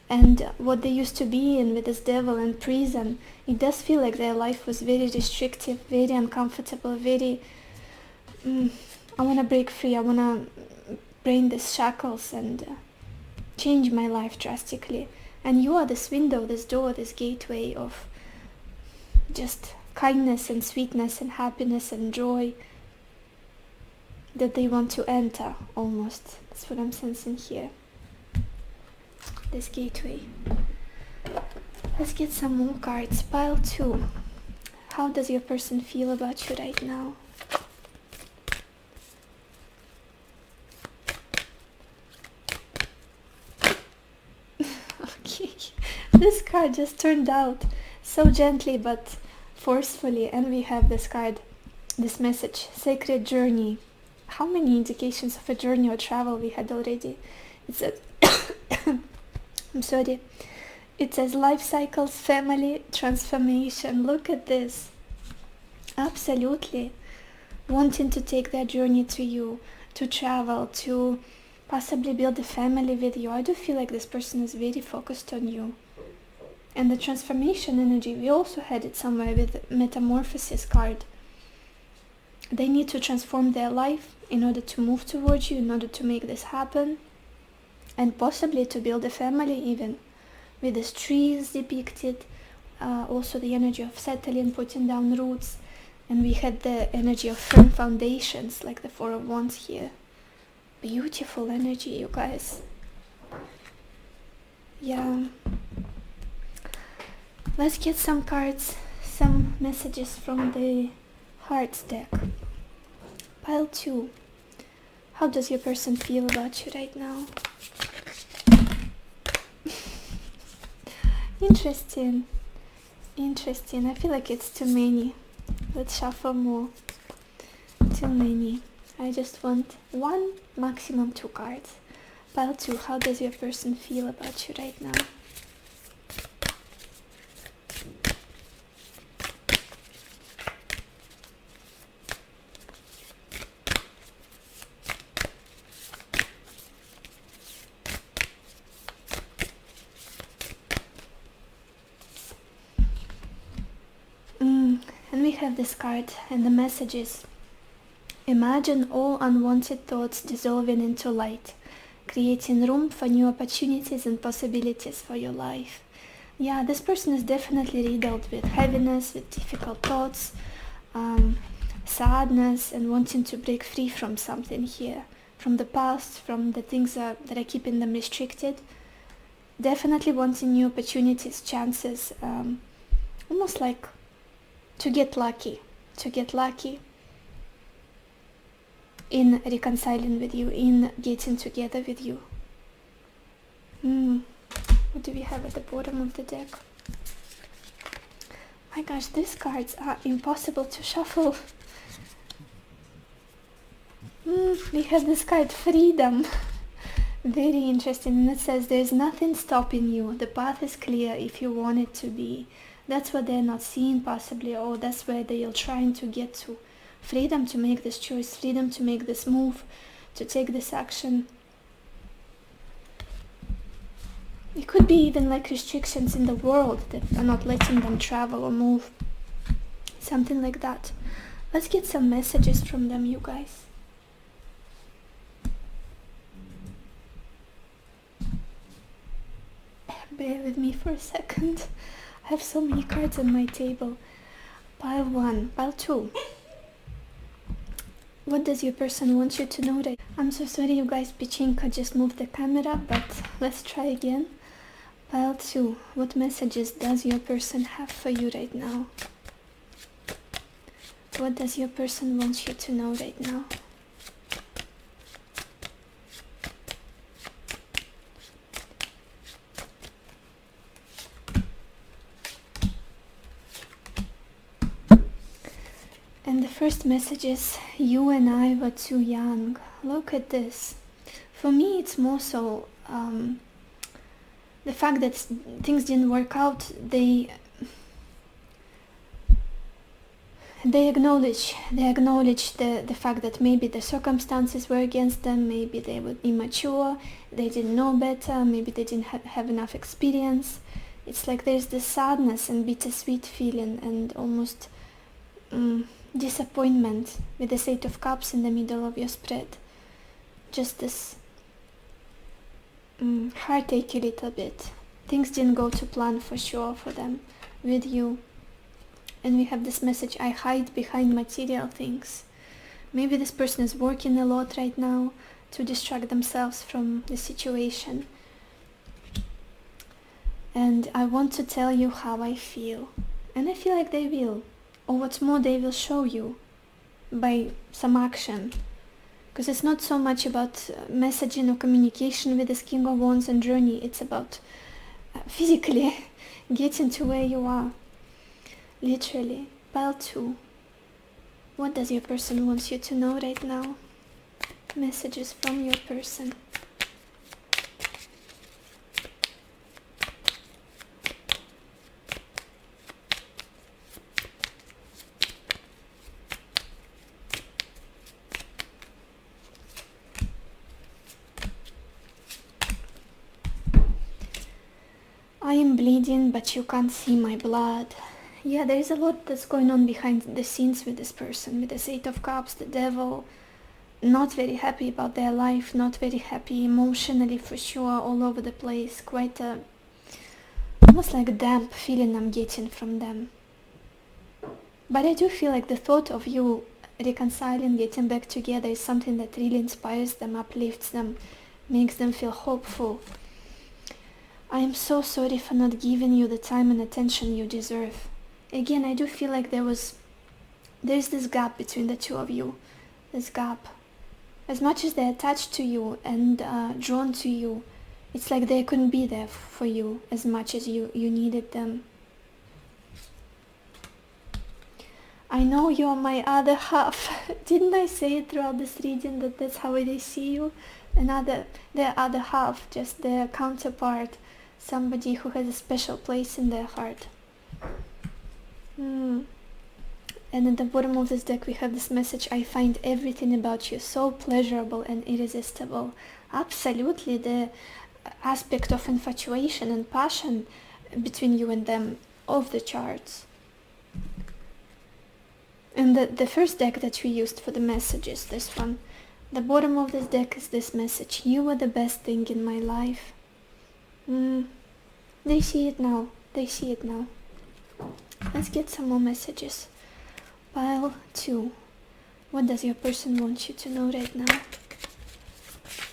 And what they used to be in with this devil and prison, it does feel like their life was very restrictive, very uncomfortable, very... I want to break free. I want to break these shackles and change my life drastically. And you are this window, this door, this gateway of just kindness and sweetness and happiness and joy that they want to enter, almost. That's what I'm sensing here. This gateway. Let's get some more cards. Pile 2. How does your person feel about you right now? Okay. This card just turned out so gently but forcefully, and we have this card, this message, sacred journey. How many indications of a journey or travel we had already? It says I'm sorry. It says life cycles, family, transformation. Look at this. Absolutely. Wanting to take that journey to you, to travel, to possibly build a family with you. I do feel like this person is very focused on you. And the transformation energy, we also had it somewhere with metamorphosis card. They need to transform their life in order to move towards you, in order to make this happen, and possibly to build a family even, with these trees depicted, also the energy of settling, putting down roots, and we had the energy of firm foundations, like the Four of Wands here. Beautiful energy, you guys. Yeah. Let's get some cards, some messages from the Hearts deck. Pile 2. How does your person feel about you right now? Interesting. I feel like it's too many. Let's shuffle more. Too many. I just want 1, maximum 2 cards. Pile 2. How does your person feel about you right now? And we have this card, and the message is: imagine all unwanted thoughts dissolving into light, creating room for new opportunities and possibilities for your life. Yeah, this person is definitely riddled with heaviness, with difficult thoughts, sadness, and wanting to break free from something here, from the past, from the things that are keeping them restricted. Definitely wanting new opportunities, chances, almost like to get lucky in reconciling with you, in getting together with you. What do we have at the bottom of the deck? My gosh, these cards are impossible to shuffle. We have this card, freedom. Very interesting, and it says there's nothing stopping you. The path is clear if you want it to be. That's what they're not seeing possibly, or that's where they are trying to get to. Freedom to make this choice, freedom to make this move, to take this action. It could be even like restrictions in the world that are not letting them travel or move. Something like that. Let's get some messages from them, you guys. Bear with me for a second. I have so many cards on my table. Pile 1, pile 2. What does your person want you to know? I'm so sorry, you guys, Pichinka just moved the camera, but let's try again. Pile 2. What messages does your person have for you right now? What does your person want you to know right now? And the first message is, you and I were too young. Look at this. For me, it's more so the fact that things didn't work out. They acknowledge the fact that maybe the circumstances were against them, maybe they were immature, they didn't know better, maybe they didn't have enough experience. It's like there's this sadness and bittersweet feeling and almost disappointment with the 8 of Cups in the middle of your spread. Just this heartache a little bit. Things didn't go to plan for sure for them with you. And we have this message, I hide behind material things. Maybe this person is working a lot right now to distract themselves from the situation. And I want to tell you how I feel. And I feel like they will. Or what's more, they will show you by some action. Because it's not so much about messaging or communication with this King of Wands and journey. It's about physically getting to where you are. Literally. Pile 2. What does your person want you to know right now? Messages from your person. I am bleeding, but you can't see my blood. Yeah, there is a lot that's going on behind the scenes with this person, with the 8 of Cups, the Devil. Not very happy about their life, not very happy emotionally for sure, all over the place. Quite a, almost like a damp feeling I'm getting from them. But I do feel like the thought of you reconciling, getting back together is something that really inspires them, uplifts them, makes them feel hopeful. I am so sorry for not giving you the time and attention you deserve. Again, I do feel like there's this gap between the two of you. This gap. As much as they're attached to you and drawn to you, it's like they couldn't be there for you as much as you needed them. I know you're my other half. Didn't I say it throughout this reading that that's how they see you? Their other half, just their counterpart. Somebody who has a special place in their heart. And at the bottom of this deck we have this message, I find everything about you so pleasurable and irresistible. Absolutely, the aspect of infatuation and passion between you and them off the charts. And the first deck that we used for the messages, this one, the bottom of this deck is this message, you are the best thing in my life. They see it now. They see it now. Let's get some more messages. Pile 2. What does your person want you to know right now?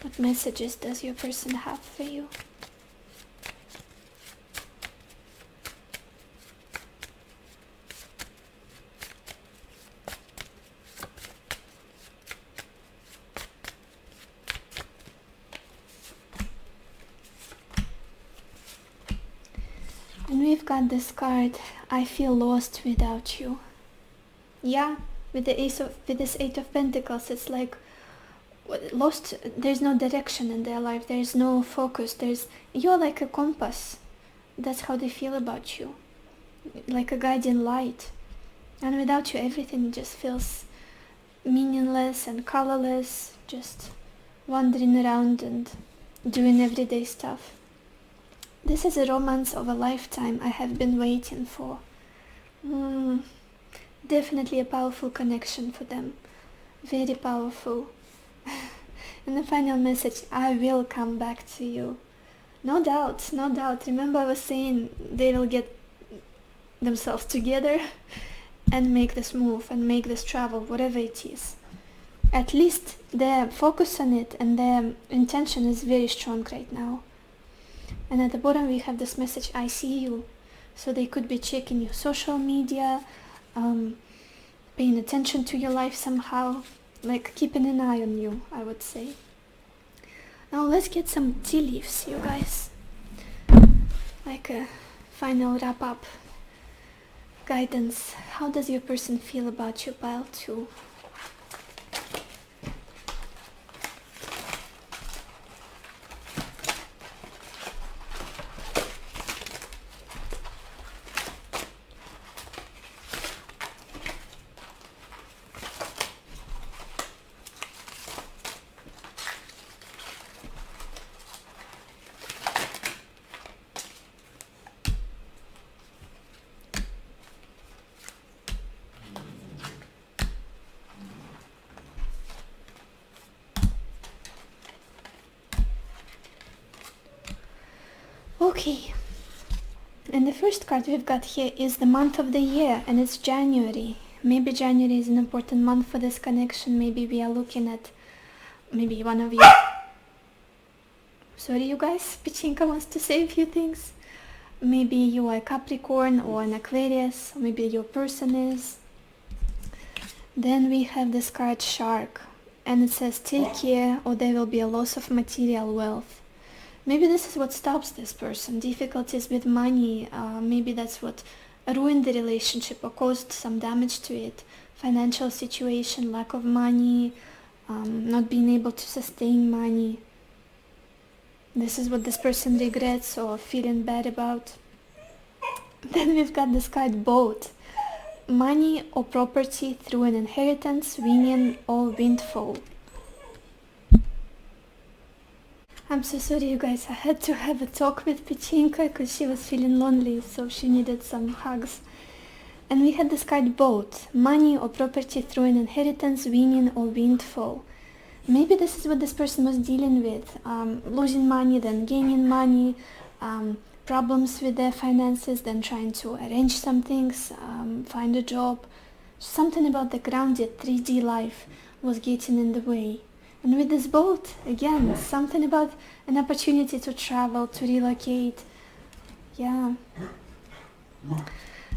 What messages does your person have for you? And we've got this card, I feel lost without you. Yeah, with this 8 of Pentacles, it's like lost. There's no direction in their life. There's no focus. You're like a compass. That's how they feel about you, like a guiding light. And without you, everything just feels meaningless and colorless. Just wandering around and doing everyday stuff. This is a romance of a lifetime I have been waiting for. Definitely a powerful connection for them. Very powerful. And the final message, I will come back to you. No doubt, no doubt. Remember I was saying they will get themselves together and make this move and make this travel, whatever it is. At least their focus on it and their intention is very strong right now. And at the bottom we have this message, I see you. So they could be checking your social media, paying attention to your life somehow, like keeping an eye on you, I would say. Now let's get some tea leaves, you guys. Like a final wrap up guidance. How does your person feel about your pile 2? Okay, and the first card we've got here is the month of the year, and it's January. Maybe January is an important month for this connection. Maybe we are looking at, maybe one of you, sorry you guys, Pichinka wants to say a few things. Maybe you are a Capricorn or an Aquarius, or maybe your person is. Then we have this card Shark, and it says take care or there will be a loss of material wealth. Maybe this is what stops this person, difficulties with money, maybe that's what ruined the relationship or caused some damage to it. Financial situation, lack of money, not being able to sustain money. This is what this person regrets or feeling bad about. Then we've got this card Boat. Money or property through an inheritance, winning or windfall. I'm so sorry you guys, I had to have a talk with Pichinka because she was feeling lonely, so she needed some hugs. And we had this card Boat. Money or property through an inheritance, winning or windfall. Maybe this is what this person was dealing with. Losing money, then gaining money, problems with their finances, then trying to arrange some things, find a job. Something about the grounded 3D life was getting in the way. And with this Boat, again, something about an opportunity to travel, to relocate. Yeah.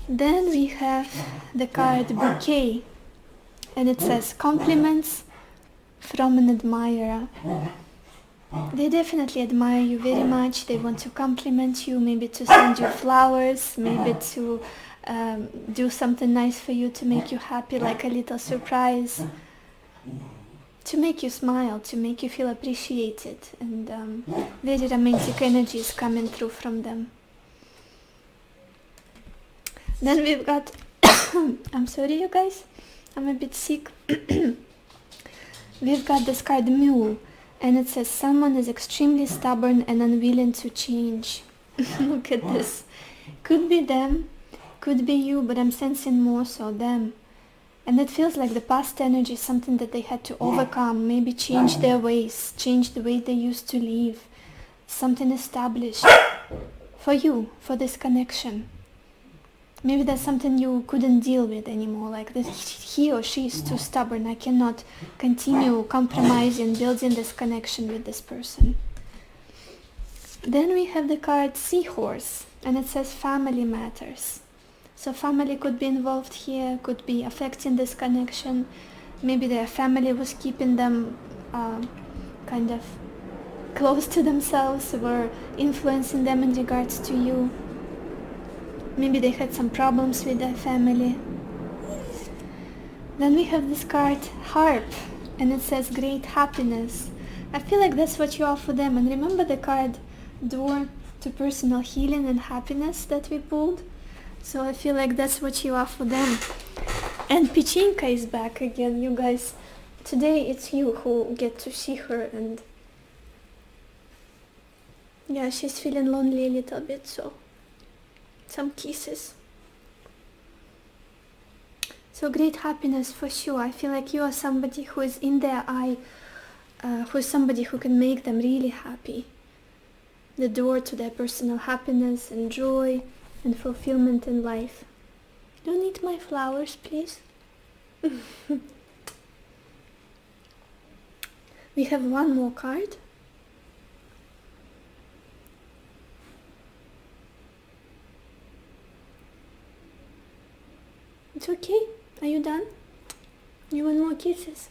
Then we have the card Bouquet, and it says compliments from an admirer. They definitely admire you very much. They want to compliment you, maybe to send you flowers, maybe to do something nice for you to make you happy, like a little surprise. To make you smile, to make you feel appreciated, and very romantic energy is coming through from them. Then we've got, I'm sorry you guys, I'm a bit sick. We've got this card Mule, and it says someone is extremely stubborn and unwilling to change. Look at this. Could be them, could be you, but I'm sensing more so them. And it feels like the past energy is something that they had to overcome, maybe change their ways, change the way they used to live. Something established for you, for this connection. Maybe that's something you couldn't deal with anymore, like that he or she is too stubborn, I cannot continue compromising, building this connection with this person. Then we have the card Seahorse, and it says family matters. So family could be involved here, could be affecting this connection. Maybe their family was keeping them kind of close to themselves, were influencing them in regards to you. Maybe they had some problems with their family. Then we have this card Harp, and it says great happiness. I feel like that's what you offer them. And remember the card Door to personal healing and happiness that we pulled? So I feel like that's what you offer them. And Pichinka is back again, you guys. Today it's you who get to see her, and Yeah, she's feeling lonely a little bit, so some kisses. So great happiness for sure. I feel like you are somebody who is in their eye, who is somebody who can make them really happy. The door to their personal happiness and joy and fulfillment in life. Don't eat my flowers, please. We have one more card. It's okay. Are you done? You want more kisses?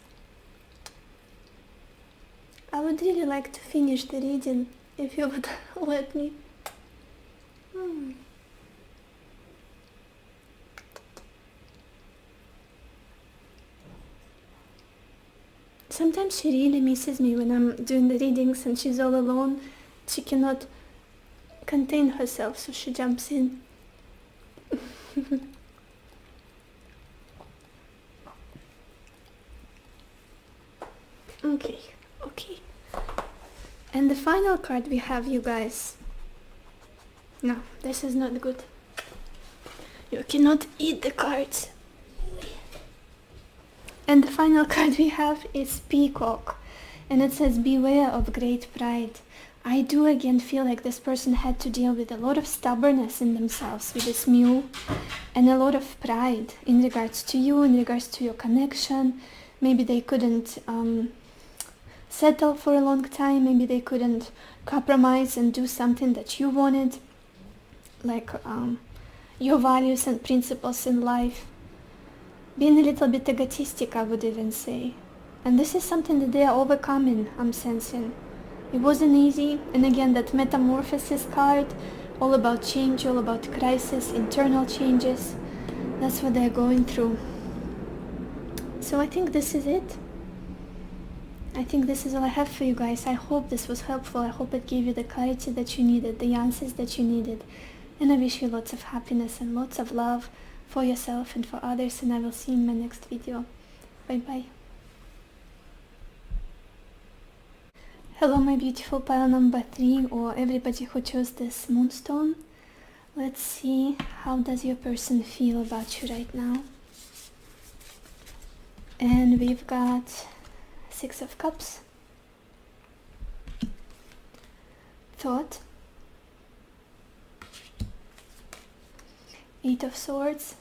I would really like to finish the reading if you would let me. Sometimes she really misses me when I'm doing the readings and she's all alone. She cannot contain herself, so she jumps in. Okay. And the final card we have, you guys. No, this is not good. You cannot eat the cards. And the final card we have is Peacock. And it says, beware of great pride. I do again feel like this person had to deal with a lot of stubbornness in themselves with this mule. And a lot of pride in regards to you, in regards to your connection. Maybe they couldn't settle for a long time. Maybe they couldn't compromise and do something that you wanted. Like your values and principles in life. Being a little bit egotistic, I would even say. And this is something that they are overcoming, I'm sensing. It wasn't easy. And again, that metamorphosis card, all about change, all about crisis, internal changes. That's what they're going through. So I think this is it. I think this is all I have for you guys. I hope this was helpful. I hope it gave you the clarity that you needed, the answers that you needed. And I wish you lots of happiness and lots of love for yourself and for others. And I will see you in my next video. Bye bye. Hello my beautiful pile number 3, or everybody who chose this moonstone. Let's see, how does your person feel about you right now? And we've got 6 of Cups, Thought, 8 of Swords,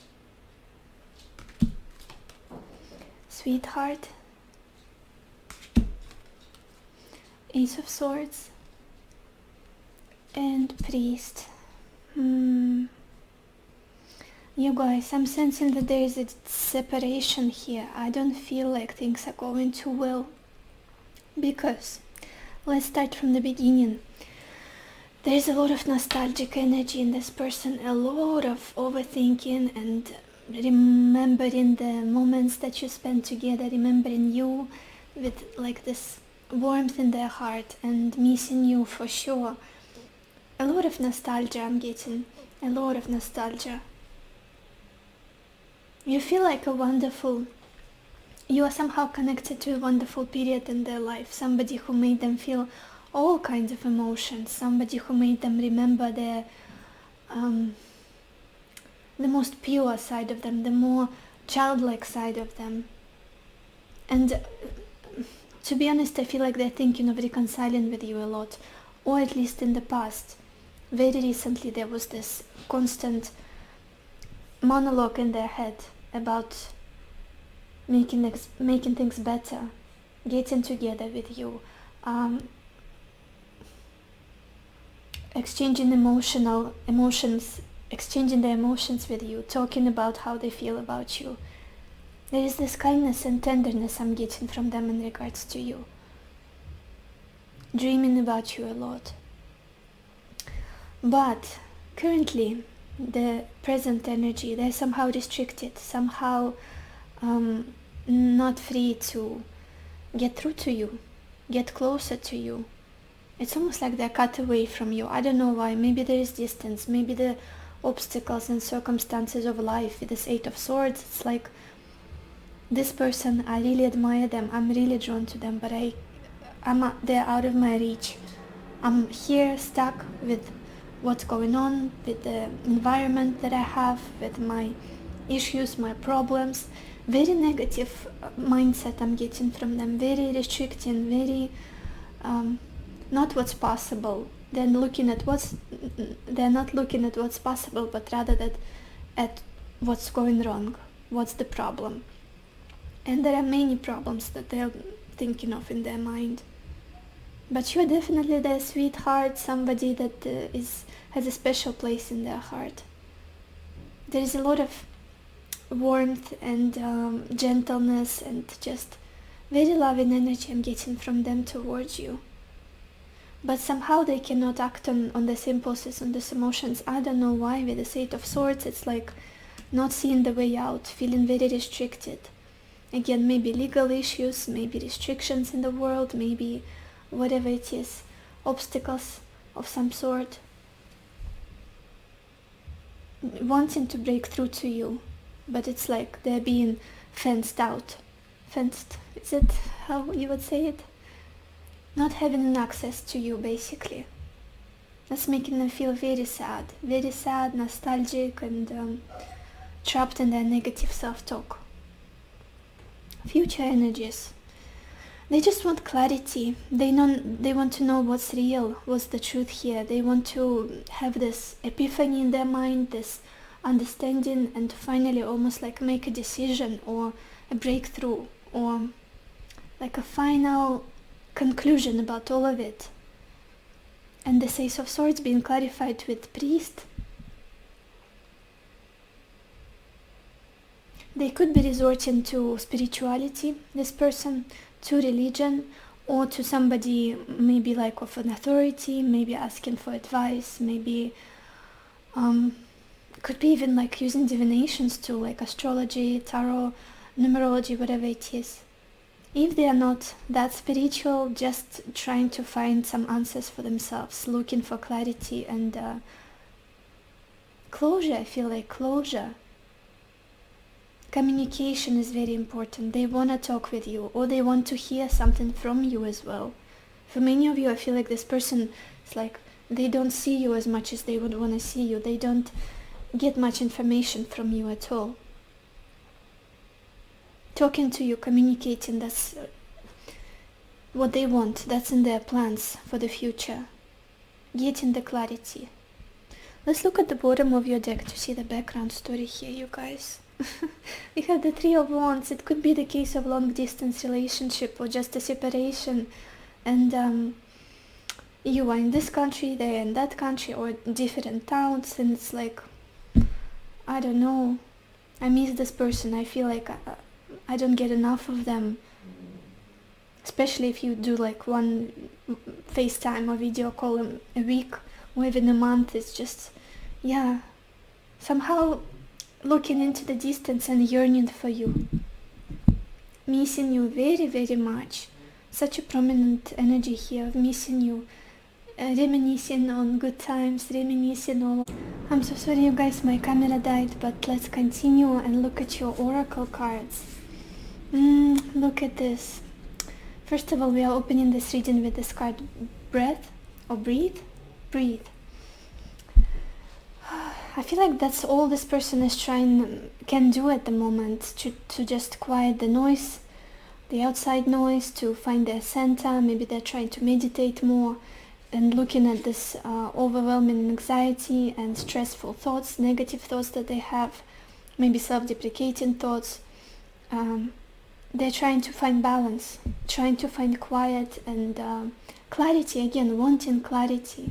Sweetheart, Ace of Swords, and Priest. You guys, I'm sensing that there is a separation here. I don't feel like things are going too well. Because, let's start from the beginning. There's a lot of nostalgic energy in this person, a lot of overthinking and remembering the moments that you spent together, remembering you with like this warmth in their heart and missing you for sure. A lot of nostalgia I'm getting, a lot of nostalgia. You feel like you are somehow connected to a wonderful period in their life, somebody who made them feel all kinds of emotions, somebody who made them remember their the most pure side of them, the more childlike side of them. And to be honest, I feel like they're thinking of reconciling with you a lot, or at least in the past. Very recently there was this constant monologue in their head about making things better, getting together with you, exchanging exchanging their emotions with you, talking about how they feel about you. There is this kindness and tenderness I'm getting from them in regards to you. Dreaming about you a lot. But currently, the present energy, they're somehow restricted, somehow not free to get through to you, get closer to you. It's almost like they're cut away from you. I don't know why. Maybe there is distance. Maybe the obstacles and circumstances of life with this 8 of Swords. It's like this person, I really admire them. I'm really drawn to them, but they're out of my reach. I'm here stuck with what's going on, with the environment that I have, with my issues, my problems. Very negative mindset I'm getting from them, very restricting, very not what's possible. They're not looking at what's possible, but rather at what's going wrong, what's the problem. And there are many problems that they're thinking of in their mind. But you're definitely their sweetheart, somebody that has a special place in their heart. There is a lot of warmth and gentleness and just very loving energy I'm getting from them towards you. But somehow they cannot act on these impulses, on these emotions. I don't know why. With the Eight of Swords, it's like not seeing the way out, feeling very restricted. Again, maybe legal issues, maybe restrictions in the world, maybe whatever it is, obstacles of some sort, wanting to break through to you, but it's like they're being fenced, is it how you would say it? Not having an access to you, basically. That's making them feel very sad, nostalgic, and trapped in their negative self-talk. Future energies. They just want clarity. They want to know what's real, what's the truth here. They want to have this epiphany in their mind, this understanding, and finally almost like make a decision or a breakthrough or like a final conclusion about all of it. And the Ace of Swords being clarified with priest. They could be resorting to spirituality, this person, to religion, or to somebody maybe like of an authority, maybe asking for advice, maybe could be even like using divinations too, like astrology, tarot, numerology, whatever it is. If they are not that spiritual, just trying to find some answers for themselves, looking for clarity and closure. I feel like closure. Communication is very important. They want to talk with you, or they want to hear something from you as well. For many of you, I feel like this person is like they don't see you as much as they would want to see you. They don't get much information from you at all. Talking to you, communicating, that's what they want. That's in their plans for the future. Getting the clarity. Let's look at the bottom of your deck to see the background story here, you guys. We have the Three of Wands. It could be the case of long distance relationship or just a separation, and you are in this country, they're in that country, or different towns, and it's like, I don't know, I miss this person. I feel like I don't get enough of them, especially if you do like one FaceTime or video call a week or even a month. It's just, yeah, somehow looking into the distance and yearning for you, missing you very, very much. Such a prominent energy here of missing you, reminiscing on good times, reminiscing all. I'm so sorry, you guys, my camera died, but let's continue and look at your oracle cards. Look at this. First of all, we are opening this reading with this card, breath or breathe. I feel like that's all this person is can do at the moment, to just quiet the noise, the outside noise, to find their center. Maybe they're trying to meditate more and looking at this overwhelming anxiety and stressful thoughts, negative thoughts that they have, maybe self-deprecating thoughts. They're trying to find balance, trying to find quiet and clarity, again, wanting clarity.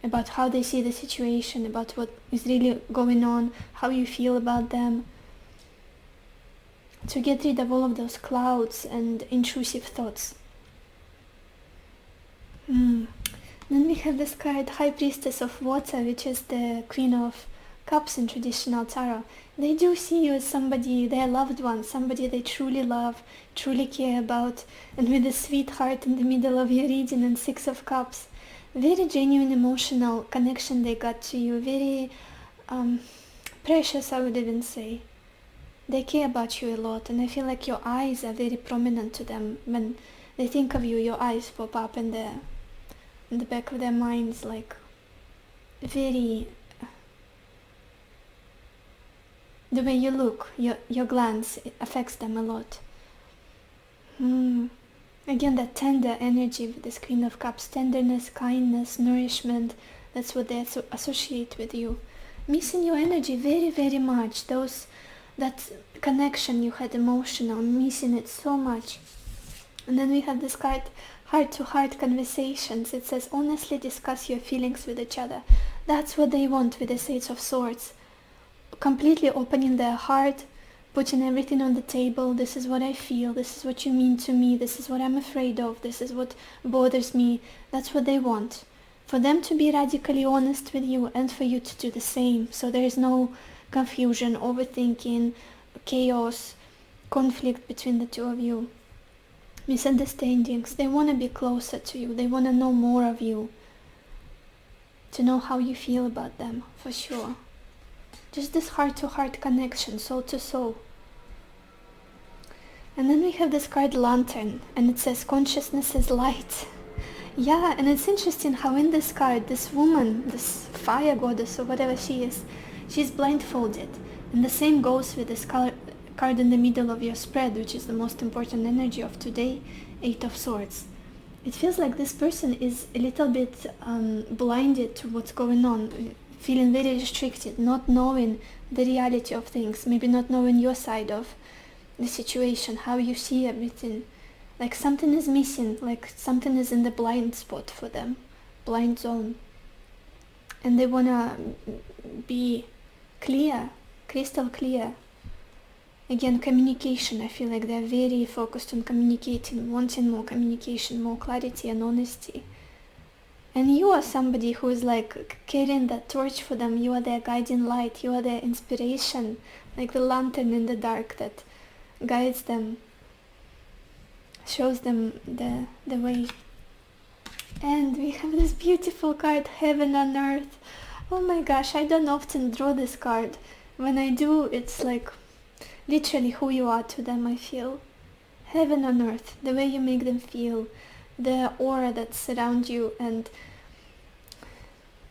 About how they see the situation, about what is really going on, how you feel about them. To get rid of all of those clouds and intrusive thoughts. Then we have this card, High Priestess of Water, which is the Queen of Cups in traditional tarot. They do see you as somebody, their loved one, somebody they truly love, truly care about, and with a sweetheart in the middle of your reading and Six of Cups. Very genuine emotional connection they got to you, very precious, I would even say. They care about you a lot, and I feel like your eyes are very prominent to them. When they think of you, your eyes pop up in in the back of their minds, like very, the way you look, your glance, it affects them a lot. Again, that tender energy with this Queen of Cups, tenderness, kindness, nourishment, that's what they associate with you. Missing your energy very, very much. That connection you had emotional, missing it so much. And then we have this card, heart-to-heart conversations. It says, honestly discuss your feelings with each other. That's what they want with the Ace of Swords. Completely opening their heart, putting everything on the table. This is what I feel. This is what you mean to me. This is what I'm afraid of. This is what bothers me. That's what they want. For them to be radically honest with you and for you to do the same. So there is no confusion, overthinking, chaos, conflict between the two of you. Misunderstandings. They want to be closer to you. They want to know more of you. To know how you feel about them, for sure. Just this heart-to-heart connection, soul-to-soul. And then we have this card Lantern, and it says consciousness is light. Yeah, and it's interesting how in this card, this woman, this fire goddess or whatever she is, she's blindfolded. And the same goes with this card in the middle of your spread, which is the most important energy of today, Eight of Swords. It feels like this person is a little bit blinded to what's going on, feeling very restricted, not knowing the reality of things, maybe not knowing your side of the situation, how you see everything. Like something is missing, like something is in the blind spot for them, blind zone. And they want to be clear, crystal clear. Again, communication. I feel like they're very focused on communicating, wanting more communication, more clarity and honesty. And you are somebody who is like carrying that torch for them. You are their guiding light. You are their inspiration, like the lantern in the dark that guides them, shows them the way. And we have this beautiful card, Heaven on Earth. Oh my gosh, I don't often draw this card. When I do, it's like literally who you are to them, I feel. Heaven on earth, the way you make them feel, the aura that surrounds you, and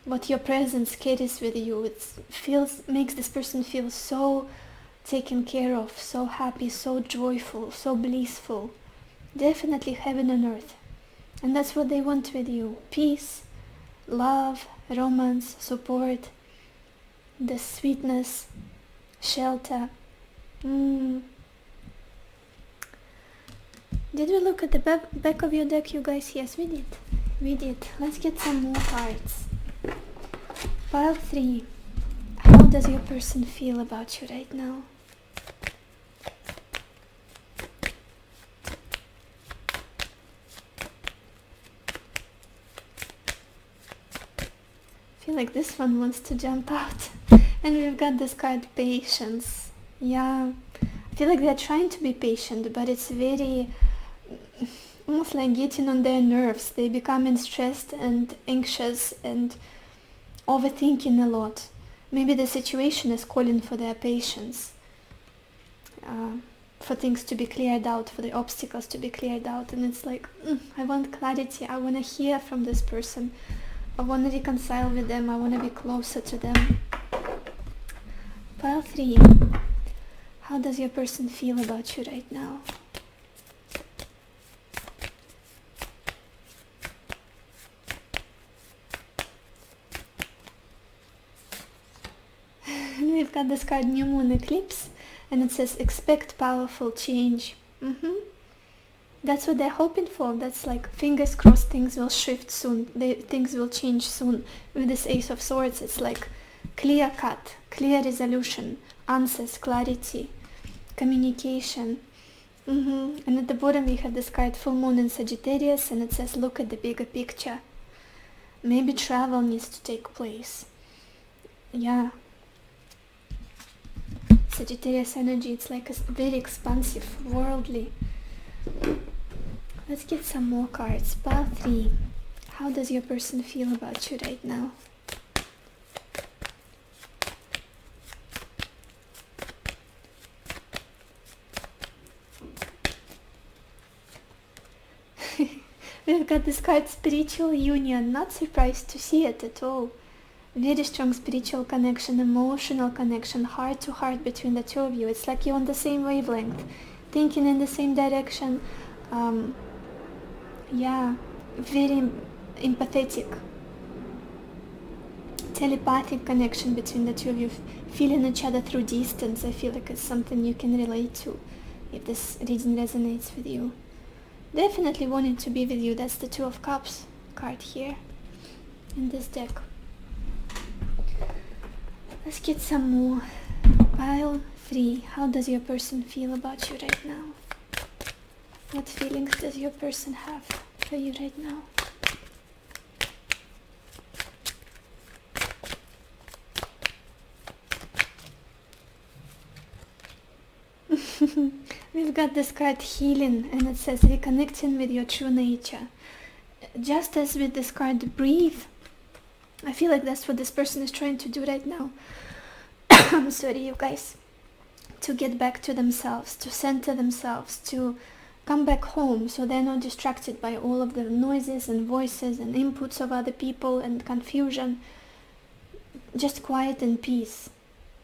what your presence carries with you. It makes this person feel so taken care of, so happy, so joyful, so blissful. Definitely heaven on earth. And that's what they want with you. Peace, love, romance, support, the sweetness, shelter. Did we look at the back of your deck, you guys? Yes, we did. We did. Let's get some more cards. Pile 3. How does your person feel about you right now? I feel like this one wants to jump out. And we've got this card, Patience. Yeah, I feel like they're trying to be patient, but it's very almost like getting on their nerves. They becoming stressed and anxious and overthinking a lot. Maybe the situation is calling for their patience, for things to be cleared out, for the obstacles to be cleared out. And it's like, I want clarity. I want to hear from this person. I want to reconcile with them. I want to be closer to them. Pile 3. How does your person feel about you right now? We've got this card, New Moon Eclipse, and it says expect powerful change. That's what they're hoping for. That's like, fingers crossed, things will shift soon. Things will change soon. With this Ace of Swords, it's like clear cut, clear resolution, answers, clarity, communication. And at the bottom we have this card, Full Moon in Sagittarius, and it says look at the bigger picture. Maybe travel needs to take place. Yeah. Sagittarius energy, it's like a very expansive, worldly. Let's get some more cards. Pile 3. How does your person feel about you right now? We've got this card, spiritual union. Not surprised to see it at all. Very strong spiritual connection, emotional connection, heart to heart between the two of you. It's like you're on the same wavelength, thinking in the same direction. Yeah, very empathetic, telepathic connection between the two of you, feeling each other through distance. I feel like it's something you can relate to if this reading resonates with you. Definitely wanting to be with you. That's the Two of Cups card here in this deck. Let's get some more. Pile 3. How does your person feel about you right now? What feelings does your person have for you right now? We've got this card, healing, and it says reconnecting with your true nature. Just as with this card, breathe. I feel like that's what this person is trying to do right now. I'm sorry, you guys. To get back to themselves, to center themselves, to come back home so they're not distracted by all of the noises and voices and inputs of other people and confusion. Just quiet and peace,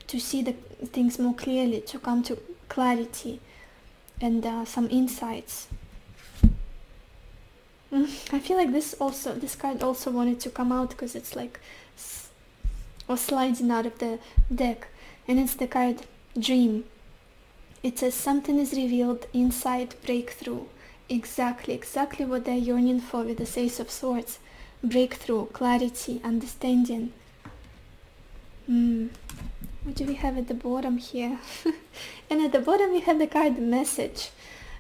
to see the things more clearly, to come to clarity and some insights. I feel like this card also wanted to come out because it's like or sliding out of the deck, and it's the card Dream. It says something is revealed, insight, breakthrough. Exactly what they're yearning for with the Ace of Swords. Breakthrough, clarity, understanding. What do we have at the bottom here? And at the bottom we have the card Message.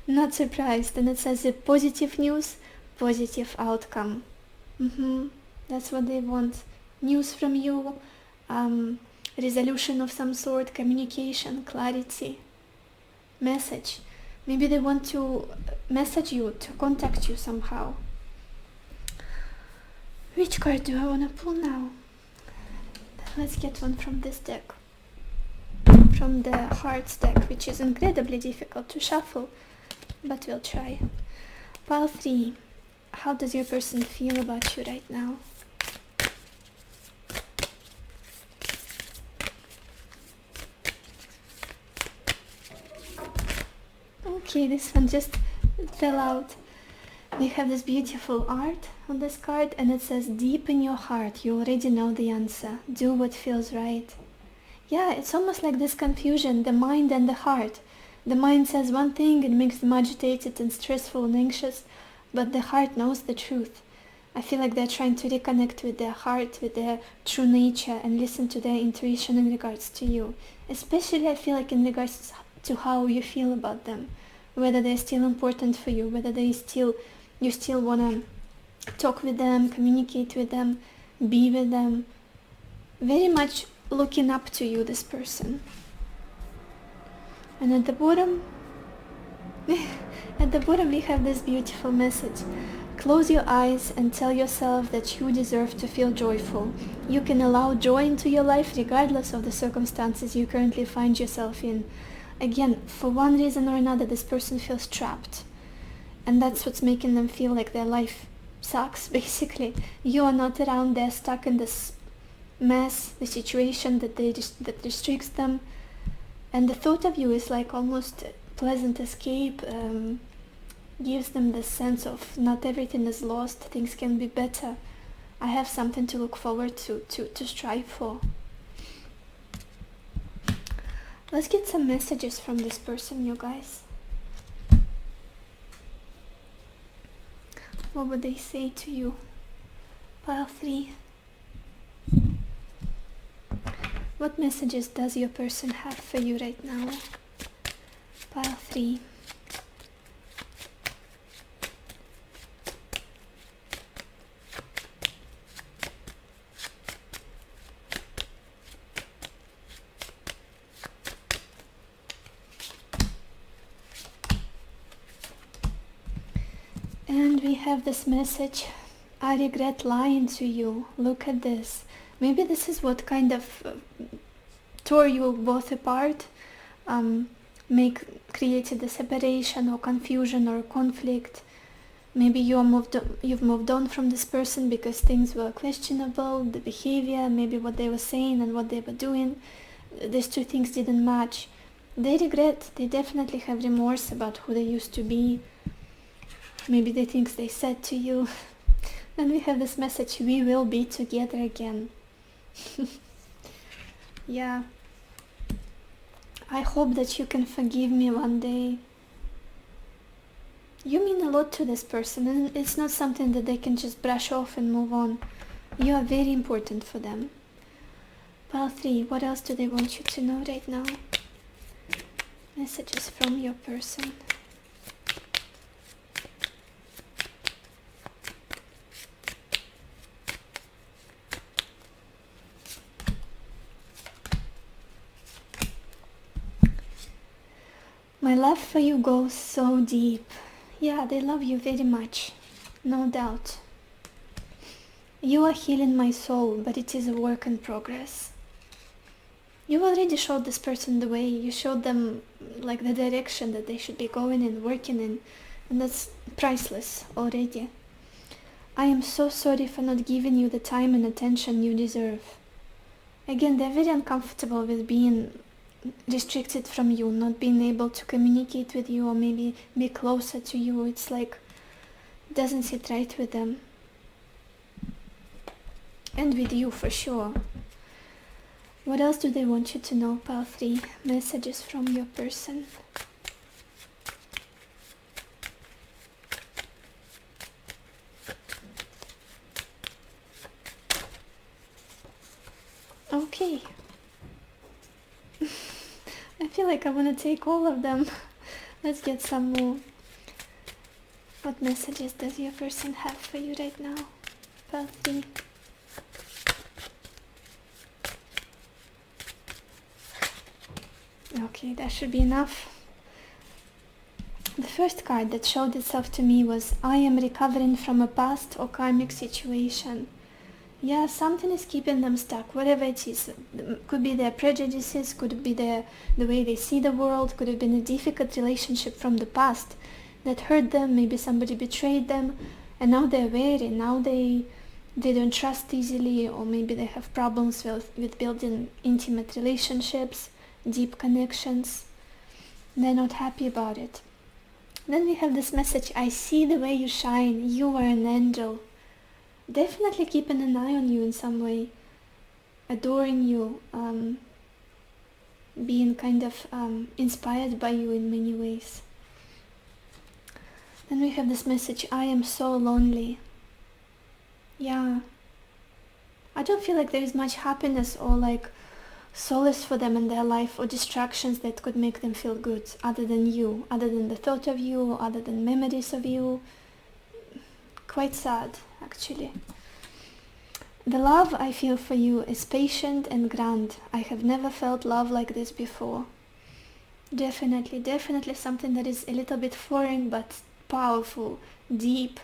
Not surprised, and it says positive news, positive outcome. That's what they want. News from you, resolution of some sort, communication, clarity, message. Maybe they want to message you, to contact you somehow. Which card do I want to pull now? Let's get one from this deck. From the Hearts deck, which is incredibly difficult to shuffle, but we'll try. Pile 3. How does your person feel about you right now? Okay, this one just fell out. We have this beautiful art on this card, and it says, deep in your heart, you already know the answer. Do what feels right. Yeah, it's almost like this confusion, the mind and the heart. The mind says one thing, it makes them agitated and stressful and anxious, but the heart knows the truth. I feel like they're trying to reconnect with their heart, with their true nature, and listen to their intuition in regards to you. Especially I feel like in regards to how you feel about them. Whether they're still important for you, whether you still want to talk with them, communicate with them, be with them. Very much looking up to you, this person. And at the bottom we have this beautiful message. Close your eyes and tell yourself that you deserve to feel joyful. You can allow joy into your life regardless of the circumstances you currently find yourself in. Again, for one reason or another, this person feels trapped. And that's what's making them feel like their life sucks, basically. You are not around, they're stuck in this mess, the situation that restricts them. And the thought of you is like almost a pleasant escape, gives them the sense of not everything is lost, things can be better. I have something to look forward to strive for. Let's get some messages from this person, you guys. What would they say to you? Pile 3. What messages does your person have for you right now? Pile 3. And we have this message, I regret lying to you. Look at this. Maybe this is what kind of tore you both apart, created a separation or confusion or conflict. Maybe you've moved on from this person because things were questionable, the behavior, maybe what they were saying and what they were doing. These two things didn't match. They regret, they definitely have remorse about who they used to be. Maybe the things they said to you. Then we have this message, we will be together again. Yeah. I hope that you can forgive me one day. You mean a lot to this person, and it's not something that they can just brush off and move on. You are very important for them. Pile 3, what else do they want you to know right now? Messages from your person. My love for you goes so deep. Yeah, they love you very much, no doubt. You are healing my soul, but it is a work in progress. You already showed this person the way. You showed them like the direction that they should be going and working in, and that's priceless already. I am so sorry for not giving you the time and attention you deserve. Again, they're very uncomfortable with being restricted from you, not being able to communicate with you or maybe be closer to you. It's like doesn't sit right with them, and with you for sure. What else do they want you to know? Pile 3, messages from your person. Okay. I feel like I want to take all of them. Let's get some more. What messages does your person have for you right now? Pile 3. Okay, that should be enough. The first card that showed itself to me was I am recovering from a past or karmic situation. Yeah, something is keeping them stuck, whatever it is. Could be their prejudices, could be the way they see the world, could have been a difficult relationship from the past that hurt them, maybe somebody betrayed them, and now they're wary, now they don't trust easily, or maybe they have problems with building intimate relationships, deep connections. They're not happy about it. Then we have this message, I see the way you shine, you are an angel. Definitely keeping an eye on you in some way, adoring you, being kind of inspired by you in many ways. Then we have this message, I am so lonely. Yeah, I don't feel like there is much happiness or like solace for them in their life or distractions that could make them feel good other than you, other than the thought of you, other than memories of you. Quite sad, actually. The love I feel for you is patient and grand. I have never felt love like this before. Definitely something that is a little bit foreign but powerful, deep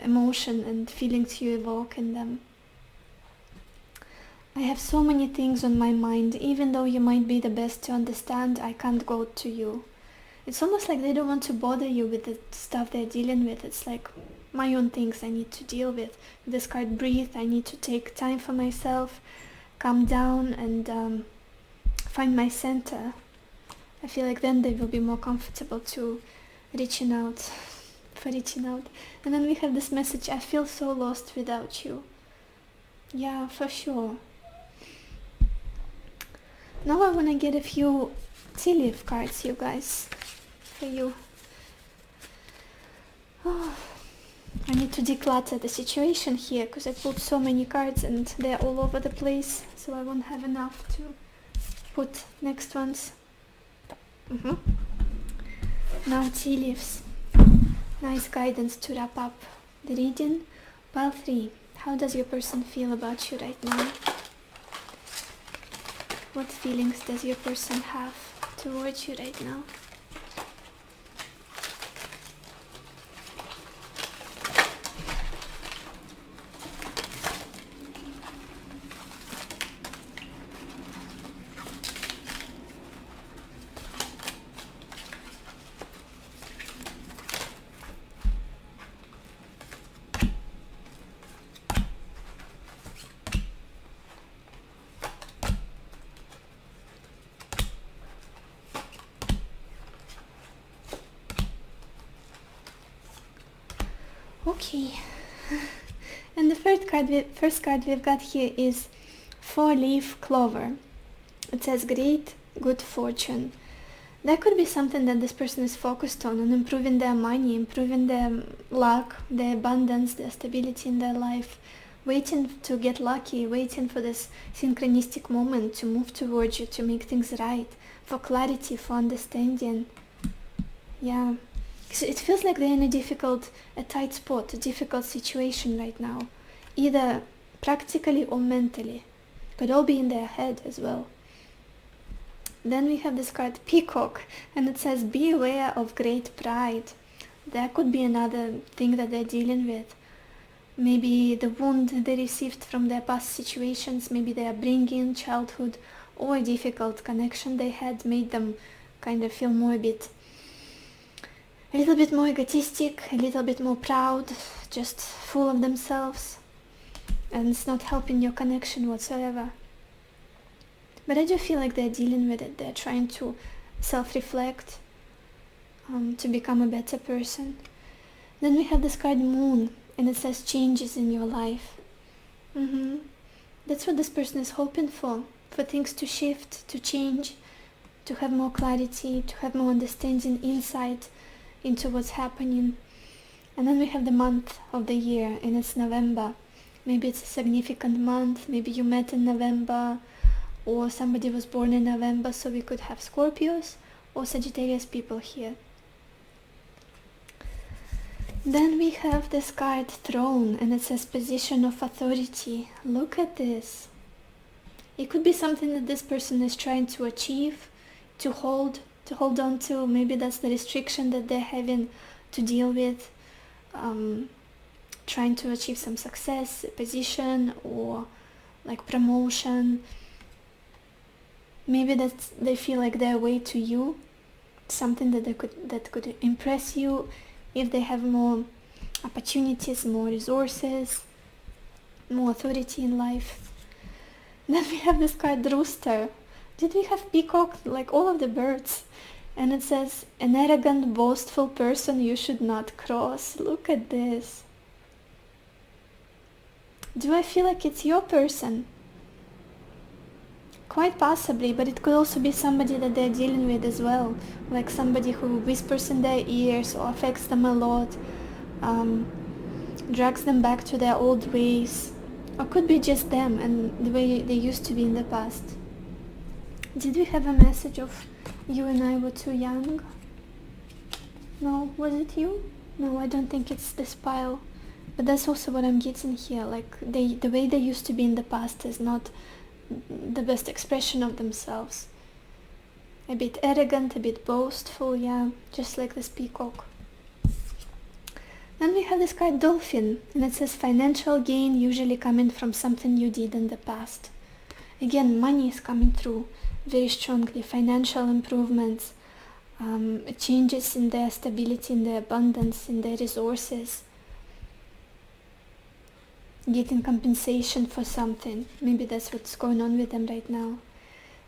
emotion and feelings you evoke in them. I have so many things on my mind. Even though you might be the best to understand, I can't go to you. It's almost like they don't want to bother you with the stuff they're dealing with. It's like my own things I need to deal with. This card, breathe. I need to take time for myself, calm down, and find my center. I feel like then they will be more comfortable to reaching out. And then we have this message, I feel so lost without you. Yeah, for sure. Now I want to get a few tea leaf cards, you guys, for you. Oh, I need to declutter the situation here because I pulled so many cards and they're all over the place, so I won't have enough to put next ones. Now tea leaves. Nice guidance to wrap up the reading. Pile 3. How does your person feel about you right now? What feelings does your person have towards you right now? Okay. And the first card we've got here is 4-leaf clover. It says great good fortune. That could be something that this person is focused on improving their money, improving their luck, their abundance, their stability in their life, waiting to get lucky, waiting for this synchronistic moment to move towards you, to make things right, for clarity, for understanding. Yeah. So it feels like they're in a tight spot, a difficult situation right now, either practically or mentally. Could all be in their head as well. Then we have this card Peacock, and it says be aware of great pride. That could be another thing that they're dealing with. Maybe the wound they received from their past situations, maybe their upbringing, childhood, or a difficult connection they had made them kind of feel a little bit more egotistic, a little bit more proud, just full of themselves, and it's not helping your connection whatsoever. But I do feel like they're dealing with it. They're trying to self-reflect, to become a better person. Then we have this card Moon, and it says changes in your life. That's what this person is hoping for things to shift, to change, to have more clarity, to have more understanding, insight into what's happening. And then we have the month of the year, and it's November. Maybe it's a significant month, maybe you met in November, or somebody was born in November, so we could have Scorpios or Sagittarius people here. Then we have this card Throne, and it says position of authority. Look at this. It could be something that this person is trying to achieve, to hold on to. Maybe that's the restriction that they're having to deal with, trying to achieve some success, a position, or like promotion. Maybe they feel like their way to you, something that could impress you if they have more opportunities, more resources, more authority in life. Then we have this card Rooster. Did we have Peacock? Like all of the birds. And it says, an arrogant, boastful person you should not cross. Look at this. Do I feel like it's your person? Quite possibly, but it could also be somebody that they're dealing with as well, like somebody who whispers in their ears or affects them a lot, drags them back to their old ways, or could be just them and the way they used to be in the past. Did we have a message of you and I were too young? No, was it you? No, I don't think it's this pile, but that's also what I'm getting here, like the way they used to be in the past is not the best expression of themselves. A bit arrogant, a bit boastful, yeah, just like this Peacock. Then we have this card Dolphin, and it says financial gain usually coming from something you did in the past. Again, money is coming through very strongly, financial improvements, changes in their stability, in their abundance, in their resources, getting compensation for something. Maybe that's what's going on with them right now.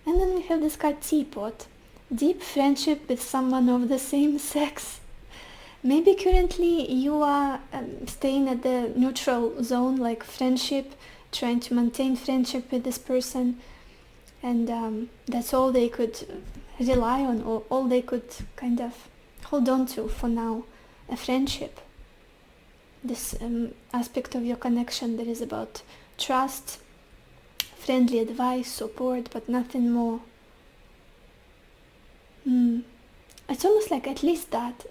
And then we have this card Teapot, deep friendship with someone of the same sex. Maybe currently you are staying at the neutral zone, like friendship, trying to maintain friendship with this person, and that's all they could rely on, or all they could kind of hold on to for now, a friendship. This aspect of your connection that is about trust, friendly advice, support, but nothing more. It's almost like at least that.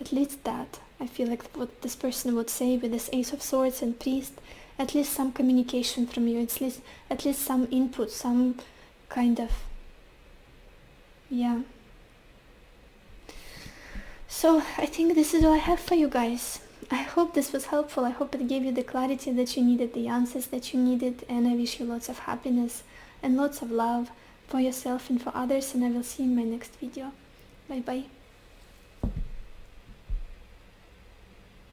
I feel like what this person would say with this Ace of Swords and Priest, at least some communication from you, at least some input, some kind of, yeah. So I think this is all I have for you guys. I hope this was helpful. I hope it gave you the clarity that you needed, the answers that you needed, and I wish you lots of happiness and lots of love for yourself and for others, and I will see you in my next video. Bye bye.